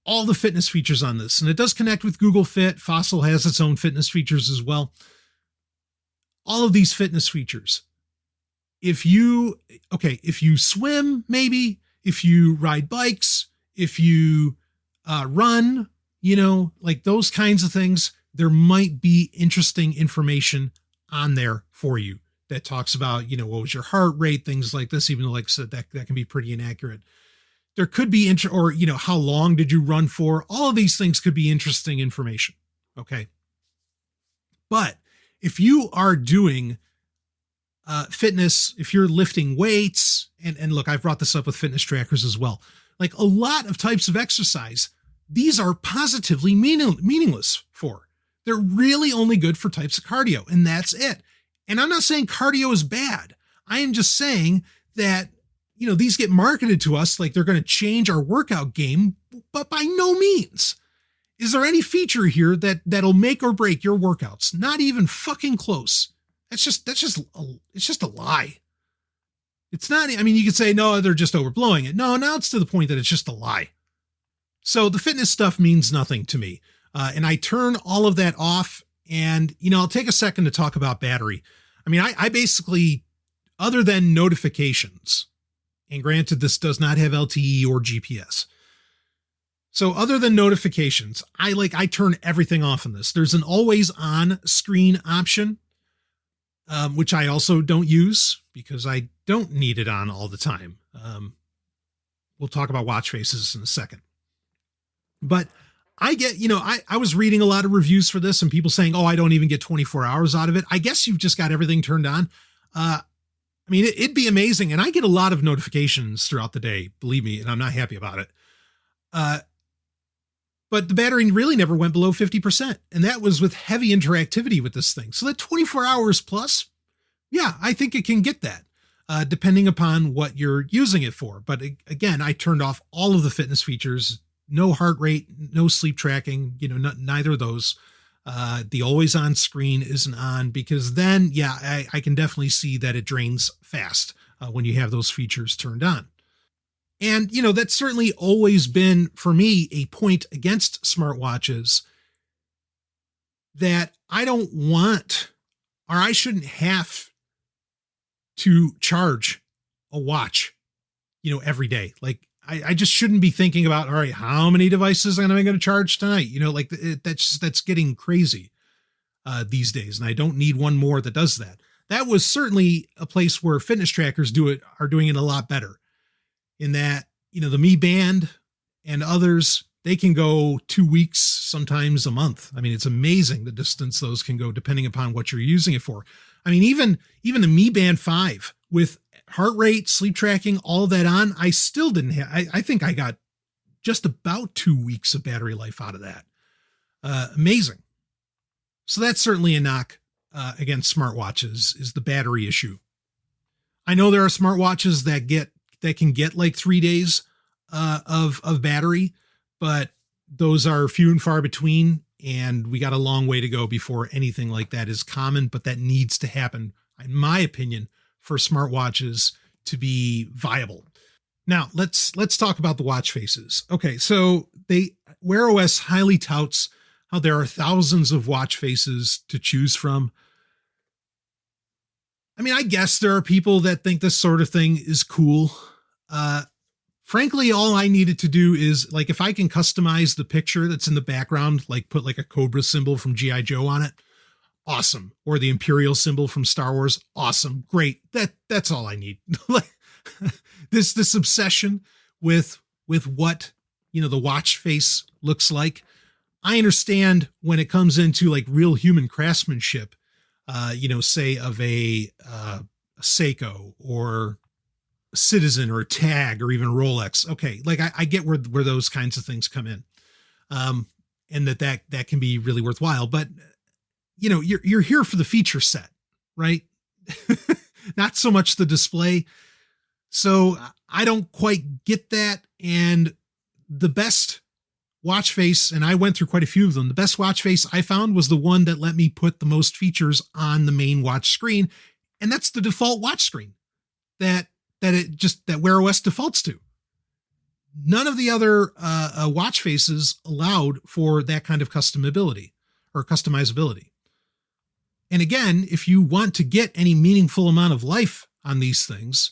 all the fitness features on this, and it does connect with Google Fit. Fossil has its own fitness features as well. All of these fitness features. If you swim, maybe, if you ride bikes, if you run, like those kinds of things, there might be interesting information on there for you that talks about, what was your heart rate, things like this, even though, like I said, that can be pretty inaccurate. There could be, how long did you run for? All of these things could be interesting information. Okay. But if you are doing fitness, if you're lifting weights, and look, I've brought this up with fitness trackers as well, like a lot of types of exercise, these are positively meaningless for. They're really only good for types of cardio, and that's it. And I'm not saying cardio is bad. I am just saying that, these get marketed to us like they're going to change our workout game, but by no means is there any feature here that'll make or break your workouts. Not even fucking close. It's just a lie. It's not, you could say, no, they're just overblowing it. No, now it's to the point that it's just a lie. So the fitness stuff means nothing to me. And I turn all of that off, and, I'll take a second to talk about battery. I basically, other than notifications, and granted, this does not have LTE or GPS. So other than notifications, I turn everything off in this. There's an always on screen option, which I also don't use because I don't need it on all the time. We'll talk about watch faces in a second. But I get, I was reading a lot of reviews for this and people saying, oh, I don't even get 24 hours out of it. I guess you've just got everything turned on. It'd be amazing. And I get a lot of notifications throughout the day, believe me, and I'm not happy about it. But the battery really never went below 50%. And that was with heavy interactivity with this thing. So that 24 hours plus, yeah, I think it can get that, depending upon what you're using it for. But again, I turned off all of the fitness features, no heart rate, no sleep tracking, neither of those. The always on screen isn't on, because then, yeah, I can definitely see that it drains fast when you have those features turned on. And, that's certainly always been, for me, a point against smartwatches, that I don't want, or I shouldn't have to charge a watch, every day. Like, I just shouldn't be thinking about, all right, how many devices am I going to charge tonight? That's getting crazy these days. And I don't need one more that does that. That was certainly a place where fitness trackers are doing it a lot better, in that, the Mi Band and others, they can go 2 weeks, sometimes a month. I mean, it's amazing the distance those can go depending upon what you're using it for. I mean, even the Mi Band 5 with heart rate, sleep tracking, all of that on, I still didn't have, I think I got just about 2 weeks of battery life out of that. Amazing. So that's certainly a knock against smartwatches, is the battery issue. I know there are smartwatches that can get like 3 days of battery, but those are few and far between, and we got a long way to go before anything like that is common, but that needs to happen, in my opinion, for smartwatches to be viable. Now, let's talk about the watch faces. Okay, so Wear OS highly touts how there are thousands of watch faces to choose from. I mean, I guess there are people that think this sort of thing is cool. Frankly, all I needed to do is, like, if I can customize the picture that's in the background, like put like a Cobra symbol from G.I. Joe on it, awesome. Or the Imperial symbol from Star Wars, awesome. Great. That's all I need. Like this obsession with what, the watch face looks like. I understand when it comes into like real human craftsmanship, say of a Seiko or a Citizen or a Tag or even Rolex. Okay. Like I get where those kinds of things come in. And that can be really worthwhile, but you're here for the feature set, right? Not so much the display. So I don't quite get that. And the best watch face, and I went through quite a few of them, the best watch face I found was the one that let me put the most features on the main watch screen. And that's the default watch screen that Wear OS defaults to. None of the other watch faces allowed for that kind of customability or customizability. And again, if you want to get any meaningful amount of life on these things,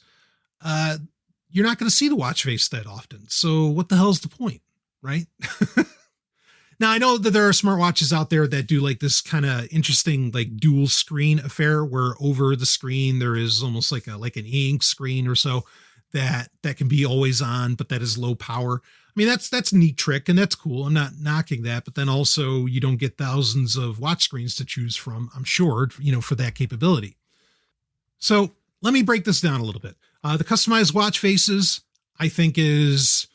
you're not going to see the watch face that often. So what the hell's the point, right? Now, I know that there are smartwatches out there that do like this kind of interesting, like dual screen affair where over the screen, there is almost like an e-ink screen or so that can be always on, but that is low power. I mean, that's a neat trick and that's cool. I'm not knocking that, but then also you don't get thousands of watch screens to choose from, I'm sure, for that capability. So let me break this down a little bit. The customized watch faces, I think, is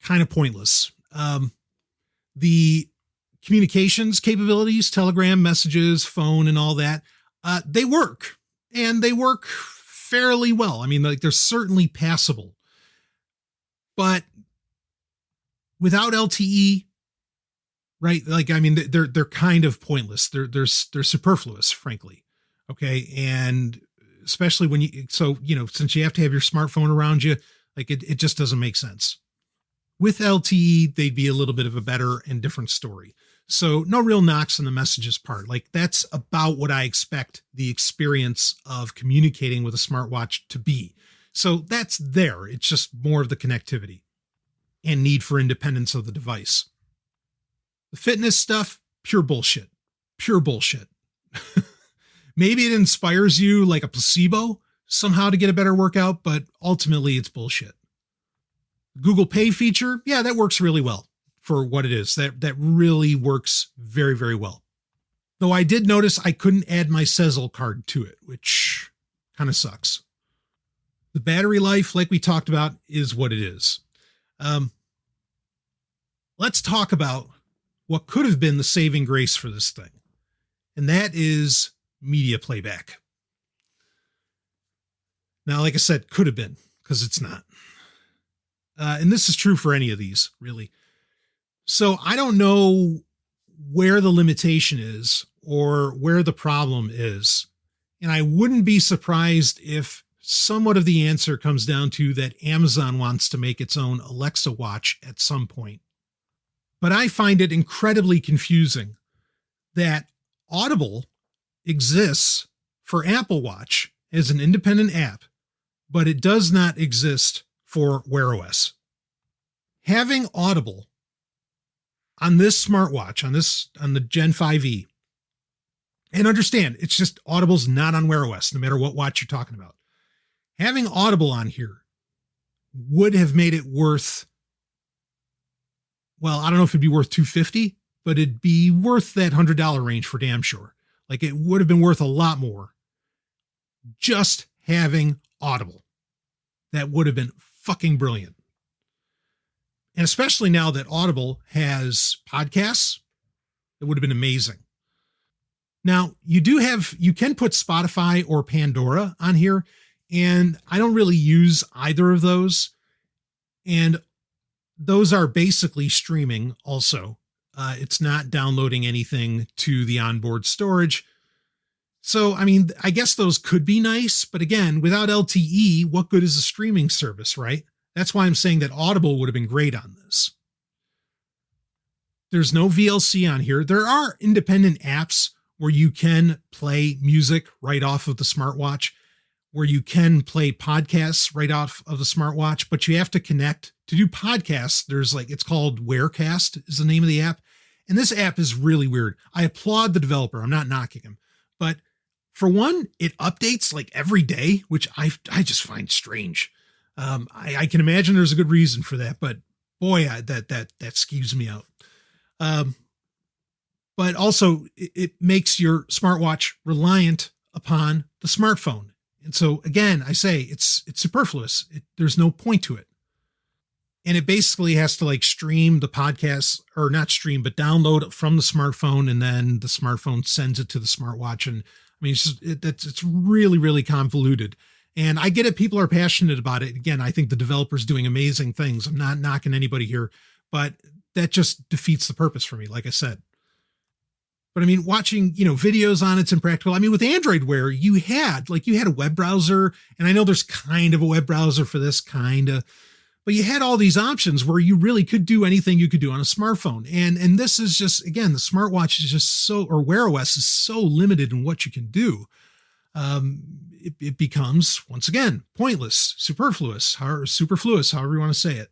kind of pointless. The communications capabilities, Telegram, messages, phone, and all that, they work, and they work fairly well. I mean, like, they're certainly passable, but without LTE, right? Like, I mean, they're kind of pointless. They're superfluous, frankly. Okay. And especially when since you have to have your smartphone around you, like it just doesn't make sense. With LTE, they'd be a little bit of a better and different story. So no real knocks on the messages part. Like, that's about what I expect the experience of communicating with a smartwatch to be. So that's there. It's just more of the connectivity and need for independence of the device. The fitness stuff, pure bullshit. Pure bullshit. Maybe it inspires you like a placebo somehow to get a better workout, but ultimately it's bullshit. Google Pay feature, yeah, that works really well for what it is. That really works very, very well. Though I did notice I couldn't add my Sezzle card to it, which kind of sucks. The battery life, like we talked about, is what it is. Let's talk about what could have been the saving grace for this thing. And that is media playback. Now, like I said, could have been, because it's not. And this is true for any of these, really. So I don't know where the limitation is or where the problem is. And I wouldn't be surprised if somewhat of the answer comes down to that Amazon wants to make its own Alexa watch at some point. But I find it incredibly confusing that Audible exists for Apple Watch as an independent app, but it does not exist for Wear OS. Having Audible on this smartwatch, on the Gen 5e, and understand, it's just Audible's not on Wear OS, no matter what watch you're talking about. Having Audible on here would have made it worth well, I don't know if it'd be worth $250, but it'd be worth that $100 range for damn sure. Like it would have been worth a lot more just having Audible. That would have been fucking brilliant. And especially now that Audible has podcasts, it would have been amazing. Now, you can put Spotify or Pandora on here, and I don't really use either of those. And those are basically streaming also. It's not downloading anything to the onboard storage. So, I mean, I guess those could be nice, but again, without LTE, what good is a streaming service, right? That's why I'm saying that Audible would have been great on this. There's no VLC on here. There are independent apps where you can play music right off of the smartwatch, where you can play podcasts right off of the smartwatch, but you have to connect to do podcasts. It's called Wearcast is the name of the app. And this app is really weird. I applaud the developer. I'm not knocking him, but for one, it updates like every day, which I just find strange. I can imagine there's a good reason for that, but boy, that skews me out. But also it makes your smartwatch reliant upon the smartphone. And so again, I say it's superfluous. There's no point to it. And it basically has to like stream the podcast, or not stream, but download it from the smartphone. And then the smartphone sends it to the smartwatch. And I mean, it's really, really convoluted. And I get it. People are passionate about it. Again, I think the developer's doing amazing things. I'm not knocking anybody here, but that just defeats the purpose for me, like I said. But I mean, watching, videos on it's impractical. I mean, with Android Wear, you had a web browser, and I know there's kind of a web browser for this but you had all these options where you really could do anything you could do on a smartphone. And this is just, again, the smartwatch is just or Wear OS is so limited in what you can do. It becomes, once again, pointless, superfluous, however you want to say it.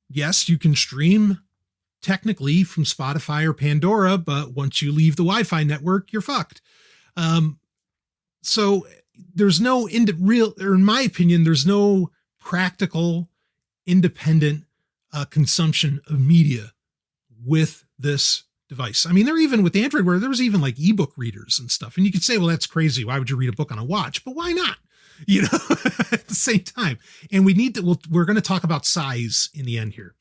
Yes, you can stream technically from Spotify or Pandora, but once you leave the Wi-Fi network, you're fucked. So there's no in my opinion, there's no practical, independent consumption of media with this device. I mean, they're even with Android Wear, there was even like ebook readers and stuff. And you could say, well, that's crazy. Why would you read a book on a watch? But why not? At the same time. And we're going to talk about size in the end here,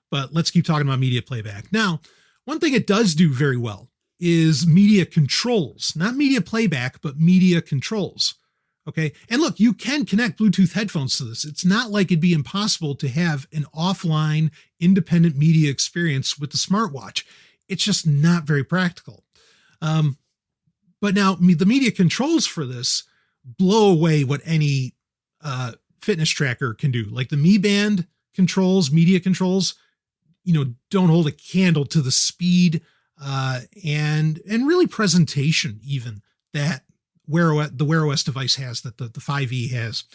but let's keep talking about media playback. Now, one thing it does do very well is media controls, not media playback, but media controls. Okay. And look, you can connect Bluetooth headphones to this. It's not like it'd be impossible to have an offline independent media experience with the smartwatch. It's just not very practical. But now the media controls for this blow away what any fitness tracker can do. Like the Mi Band controls, media controls, don't hold a candle to the speed and really presentation even that the Wear OS device has, that the 5E has.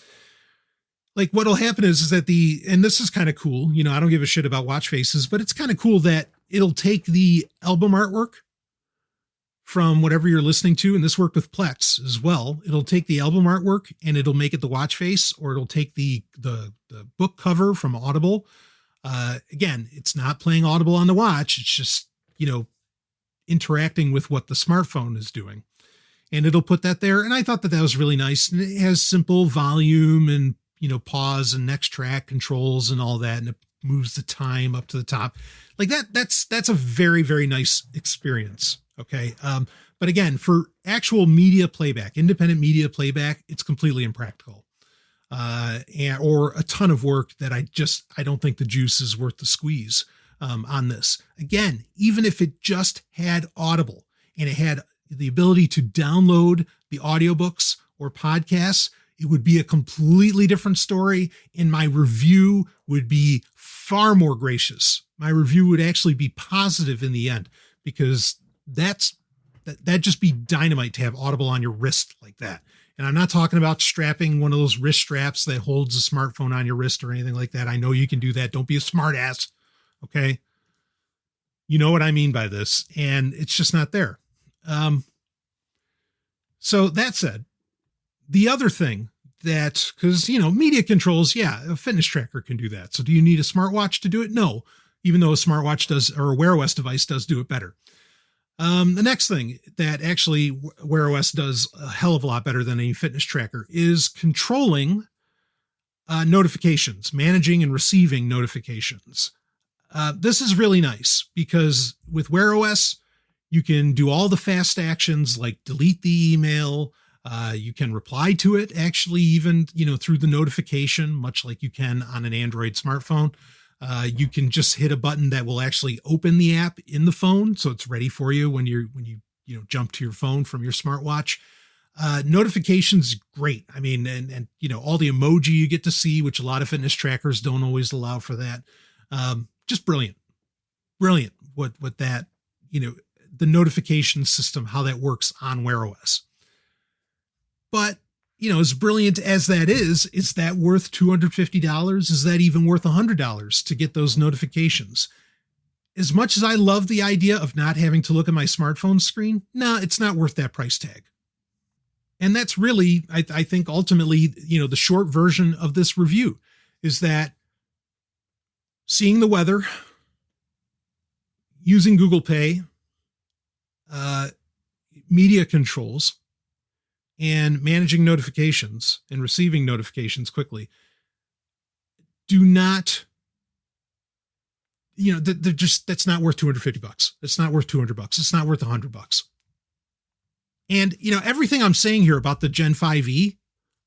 Like what'll happen is that and this is kind of cool, I don't give a shit about watch faces, but it's kind of cool that it'll take the album artwork from whatever you're listening to, and this worked with Plex as well. It'll take the album artwork and it'll make it the watch face, or it'll take the book cover from Audible. Again, it's not playing Audible on the watch. It's just, interacting with what the smartphone is doing. And it'll put that there. And I thought that was really nice. And it has simple volume and, pause and next track controls and all that. And it moves the time up to the top like that. That's a very, very nice experience. Okay. But again, for actual media playback, independent media playback, it's completely impractical. Or a ton of work that I don't think the juice is worth the squeeze on this. Again, even if it just had Audible and it had the ability to download the audiobooks or podcasts, it would be a completely different story. And my review would be far more gracious. My review would actually be positive in the end, because that'd just be dynamite to have Audible on your wrist like that. And I'm not talking about strapping one of those wrist straps that holds a smartphone on your wrist or anything like that. I know you can do that. Don't be a smart ass. Okay. You know what I mean by this. And it's just not there. So that said, the other thing because, media controls, a fitness tracker can do that. So do you need a smartwatch to do it? No, even though a smartwatch does, or a Wear OS device does do it better. The next thing that actually Wear OS does a hell of a lot better than any fitness tracker is controlling notifications, managing and receiving notifications. This is really nice because with Wear OS, you can do all the fast actions like delete the email. You can reply to it actually even, through the notification, much like you can on an Android smartphone. You can just hit a button that will actually open the app in the phone. So it's ready for you when you jump to your phone from your smartwatch. Notifications, great. I mean, and all the emoji you get to see, which a lot of fitness trackers don't always allow for that. Just brilliant what that, the notification system, how that works on Wear OS. But, as brilliant as that is that worth $250? Is that even worth $100 to get those notifications? As much as I love the idea of not having to look at my smartphone screen, no, it's not worth that price tag. And that's really, I think, ultimately, the short version of this review is that seeing the weather, using Google Pay, media controls, and managing notifications and receiving notifications quickly do not, they're just, that's not worth $250. It's not worth $200. It's not worth $100. And, everything I'm saying here about the Gen 5e,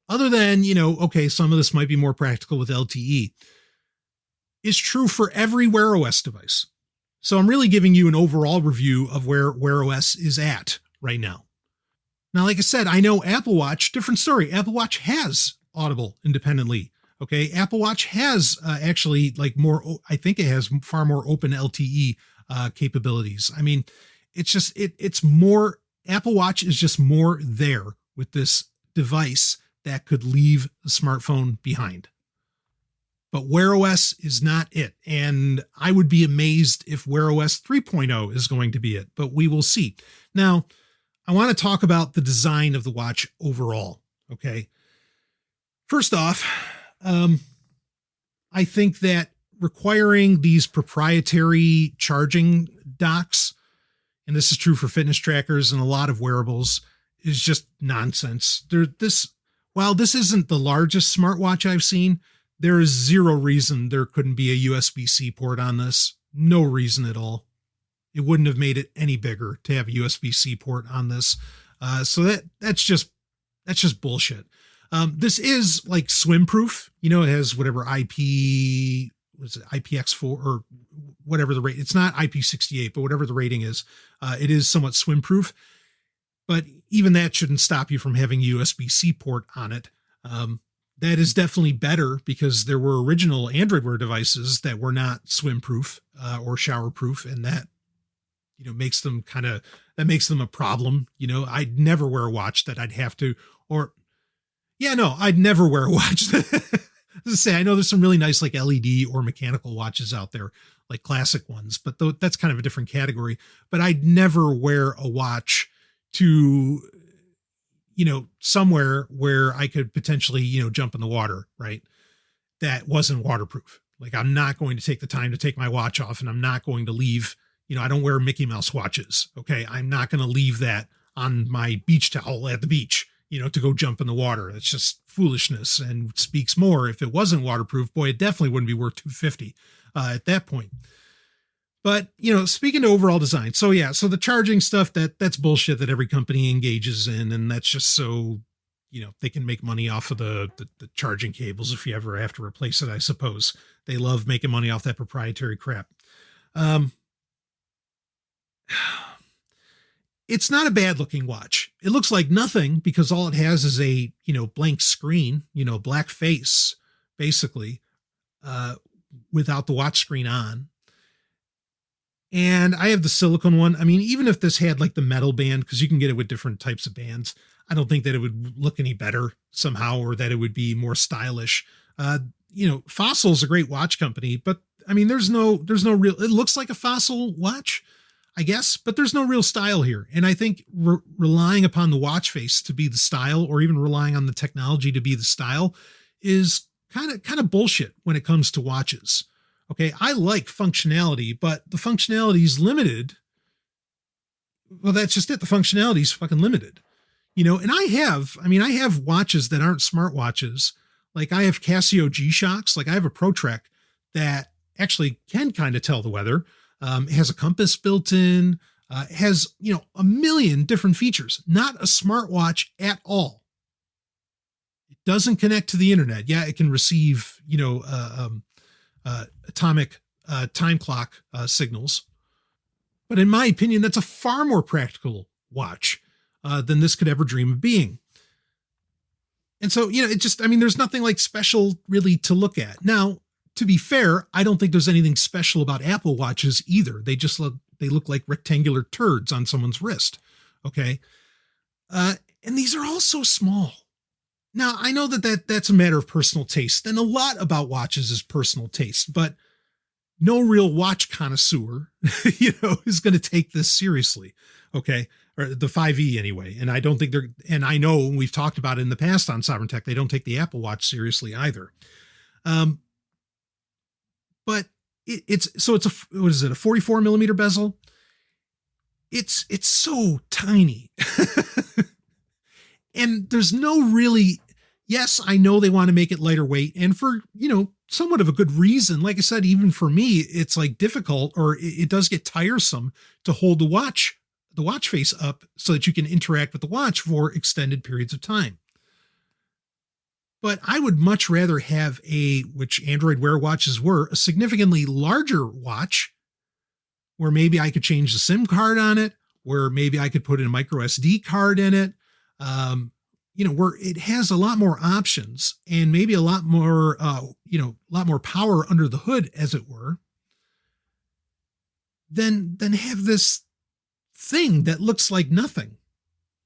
other than, okay, some of this might be more practical with LTE, is true for every Wear OS device. So I'm really giving you an overall review of where Wear OS is at right now. Now, like I said, I know Apple Watch, different story. Apple Watch has Audible independently. Okay. Apple Watch has actually more, I think it has far more open LTE capabilities. I mean, it's just, it's more, Apple Watch is just more there with this device that could leave the smartphone behind. But Wear OS is not it. And I would be amazed if Wear OS 3.0 is going to be it, but we will see. Now, I want to talk about the design of the watch overall. Okay. First off, I think that requiring these proprietary charging docks, and this is true for fitness trackers and a lot of wearables, is just nonsense. While this isn't the largest smartwatch I've seen, there is zero reason there couldn't be a USB-C port on this. No reason at all. It wouldn't have made it any bigger to have a USB-C port on this. So that's just bullshit. This is like swim proof. It has whatever IPX4 or whatever the rate. It's not IP68, but whatever the rating is, it is somewhat swim proof. But even that shouldn't stop you from having a USB-C port on it. That is definitely better because there were original Android Wear devices that were not swim proof or shower proof, and that makes them makes them a problem. I'd never wear a watch that I'd have to, I'd never wear a watch. I know there's some really nice like LED or mechanical watches out there, like classic ones, but that's kind of a different category. But I'd never wear a watch to, somewhere where I could potentially, jump in the water, right? That wasn't waterproof. Like I'm not going to take the time to take my watch off, and I'm not going to leave. I don't wear Mickey Mouse watches. Okay. I'm not going to leave that on my beach towel at the beach, to go jump in the water. That's just foolishness and speaks more. If it wasn't waterproof, boy, it definitely wouldn't be worth $250 at that point. But, speaking to overall design. So the charging stuff, that's bullshit that every company engages in. And that's just so, they can make money off of the charging cables if you ever have to replace it, I suppose. They love making money off that proprietary crap. It's not a bad looking watch. It looks like nothing because all it has is a, blank screen, black face, basically, without the watch screen on. And I have the silicone one. I mean, even if this had like the metal band, because you can get it with different types of bands, I don't think that it would look any better somehow, or that it would be more stylish. Fossil's a great watch company, but I mean, there's no real, it looks like a Fossil watch, I guess, but there's no real style here. And I think relying upon the watch face to be the style, or even relying on the technology to be the style, is kind of bullshit when it comes to watches. Okay. I like functionality, but the functionality is limited. Well, that's just it. The functionality is fucking limited, and I have watches that aren't smartwatches. Like I have Casio G-Shocks. Like I have a ProTrek that actually can kind of tell the weather. It has a compass built in, has, a million different features, not a smartwatch at all. It doesn't connect to the internet. Yeah, it can receive, atomic time clock signals. But in my opinion, that's a far more practical watch than this could ever dream of being. And so, there's nothing like special really to look at. Now, to be fair, I don't think there's anything special about Apple Watches either. They look like rectangular turds on someone's wrist. Okay. And these are all so small. Now, I know that's a matter of personal taste, and a lot about watches is personal taste, but no real watch connoisseur, is going to take this seriously. Okay. Or the 5E anyway. And I don't think and I know we've talked about it in the past on Sovryn Tech, they don't take the Apple Watch seriously either. But it's a 44 millimeter bezel. It's so tiny. And there's no really, yes, I know they want to make it lighter weight, and for, somewhat of a good reason. Like I said, even for me, it's like difficult, or it does get tiresome to hold the watch face up so that you can interact with the watch for extended periods of time. But I would much rather have which Android Wear watches were, a significantly larger watch where maybe I could change the SIM card on it, where maybe I could put in a micro SD card in it, where it has a lot more options and maybe a lot more, power under the hood, as it were, than have this thing that looks like nothing.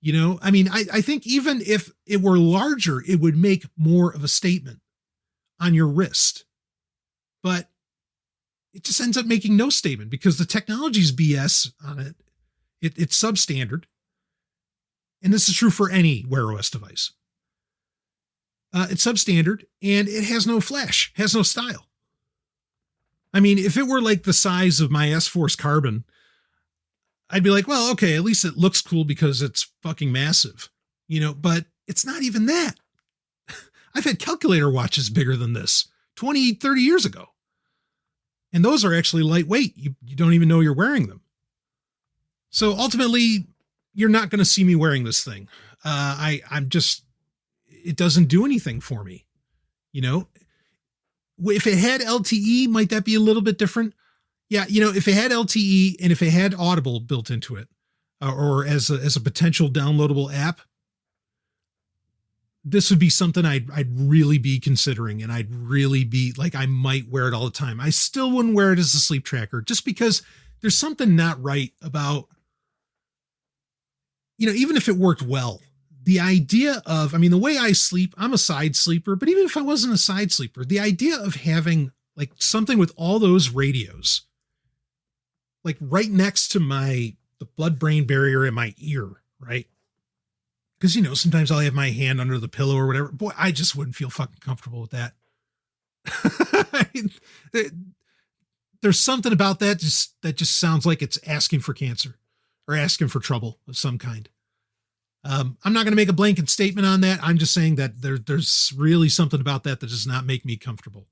I think even if it were larger, it would make more of a statement on your wrist. But it just ends up making no statement because the technology's BS on it. It's substandard. And this is true for any Wear OS device. It's substandard and it has no flash, has no style. I mean, if it were like the size of my S-Force Carbon, I'd be like, well, okay, at least it looks cool because it's fucking massive, but it's not even that. I've had calculator watches bigger than this 20, 30 years ago. And those are actually lightweight. You don't even know you're wearing them. So ultimately, you're not going to see me wearing this thing. It doesn't do anything for me. If it had LTE, might that be a little bit different? Yeah. If it had LTE and if it had Audible built into it, or as a potential downloadable app, this would be something I'd really be considering. And I'd really be like, I might wear it all the time. I still wouldn't wear it as a sleep tracker just because there's something not right about, even if it worked well, the idea of, the way I sleep, I'm a side sleeper, but even if I wasn't a side sleeper, the idea of having like something with all those radios, like right next to the blood-brain barrier in my ear, right? Because, sometimes I'll have my hand under the pillow or whatever. Boy, I just wouldn't feel fucking comfortable with that. There's something about that that just sounds like it's asking for cancer or asking for trouble of some kind. I'm not going to make a blanket statement on that. I'm just saying that there's really something about that does not make me comfortable.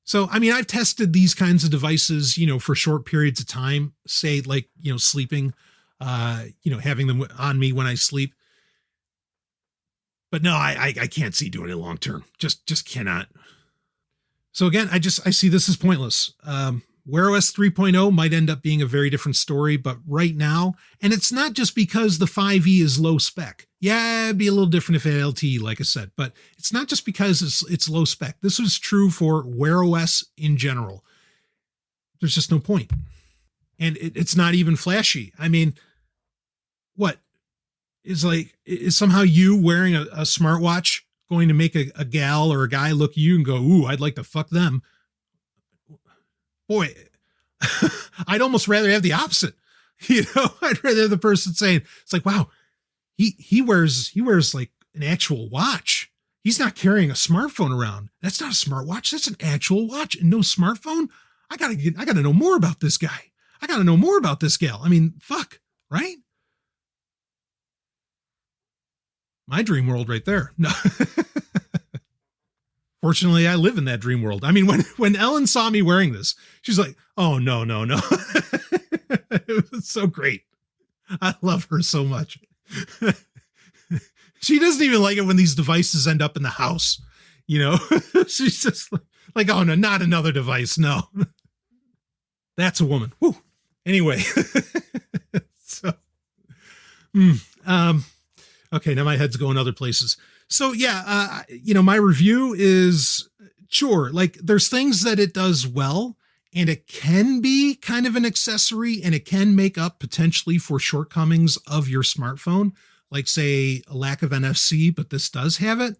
So, I've tested these kinds of devices, for short periods of time, say like, sleeping, having them on me when I sleep. But no, I can't see doing it long term. Just cannot. So again, I see this as pointless. Wear OS 3.0 might end up being a very different story, but right now, and it's not just because the 5E is low spec. Yeah, it'd be a little different if it had LTE, like I said, but it's not just because it's low spec. This was true for Wear OS in general. There's just no point. And it's not even flashy. What is somehow you wearing a smartwatch going to make a gal or a guy look at you and go, ooh, I'd like to fuck them? Boy, I'd almost rather have the opposite. I'd rather have the person saying, it's like, wow, he wears like an actual watch. He's not carrying a smartphone around. That's not a smartwatch. That's an actual watch and no smartphone. I gotta know more about this guy. I gotta know more about this gal. I mean, fuck, right? My dream world right there. No. Fortunately, I live in that dream world. I mean, when Ellen saw me wearing this, she's like, oh, no. It was so great. I love her so much. She doesn't even like it when these devices end up in the house. You know, she's just like, oh, no, not another device. No, that's a woman. Woo. Anyway, so, okay, now my head's going other places. So yeah, my review is sure, like there's things that it does well, and it can be kind of an accessory, and it can make up potentially for shortcomings of your smartphone, like say a lack of NFC, but this does have it.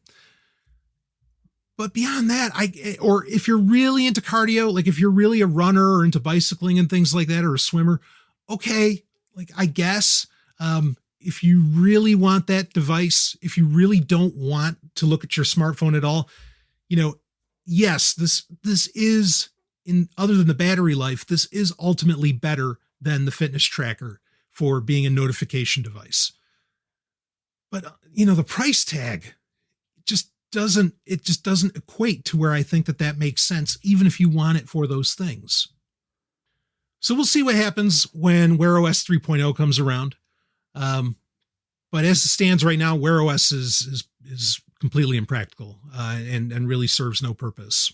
But beyond that, or if you're really into cardio, like if you're really a runner or into bicycling and things like that, or a swimmer, okay, like I guess, if you really want that device, if you really don't want to look at your smartphone at all, yes, this is, in other than the battery life, this is ultimately better than the fitness tracker for being a notification device. But, the price tag just doesn't equate to where I think that makes sense, even if you want it for those things. So we'll see what happens when Wear OS 3.0 comes around. But as it stands right now, Wear OS is completely impractical, and really serves no purpose.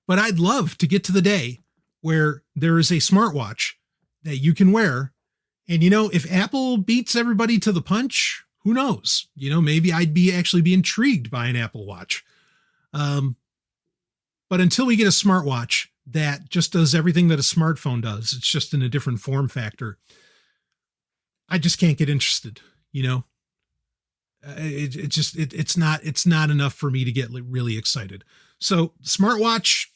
But I'd love to get to the day where there is a smartwatch that you can wear. And, if Apple beats everybody to the punch, who knows? Maybe I'd actually be intrigued by an Apple Watch. But until we get a smartwatch that just does everything that a smartphone does, it's just in a different form factor, I just can't get interested. It's not enough for me to get really excited. So smartwatch,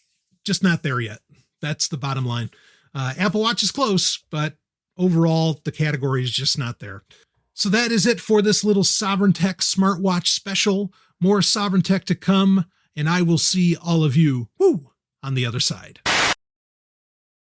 just not there yet. That's the bottom line. Apple Watch is close, but overall the category is just not there. So that is it for this little Sovryn Tech smartwatch special. More Sovryn Tech to come, and I will see all of you on the other side.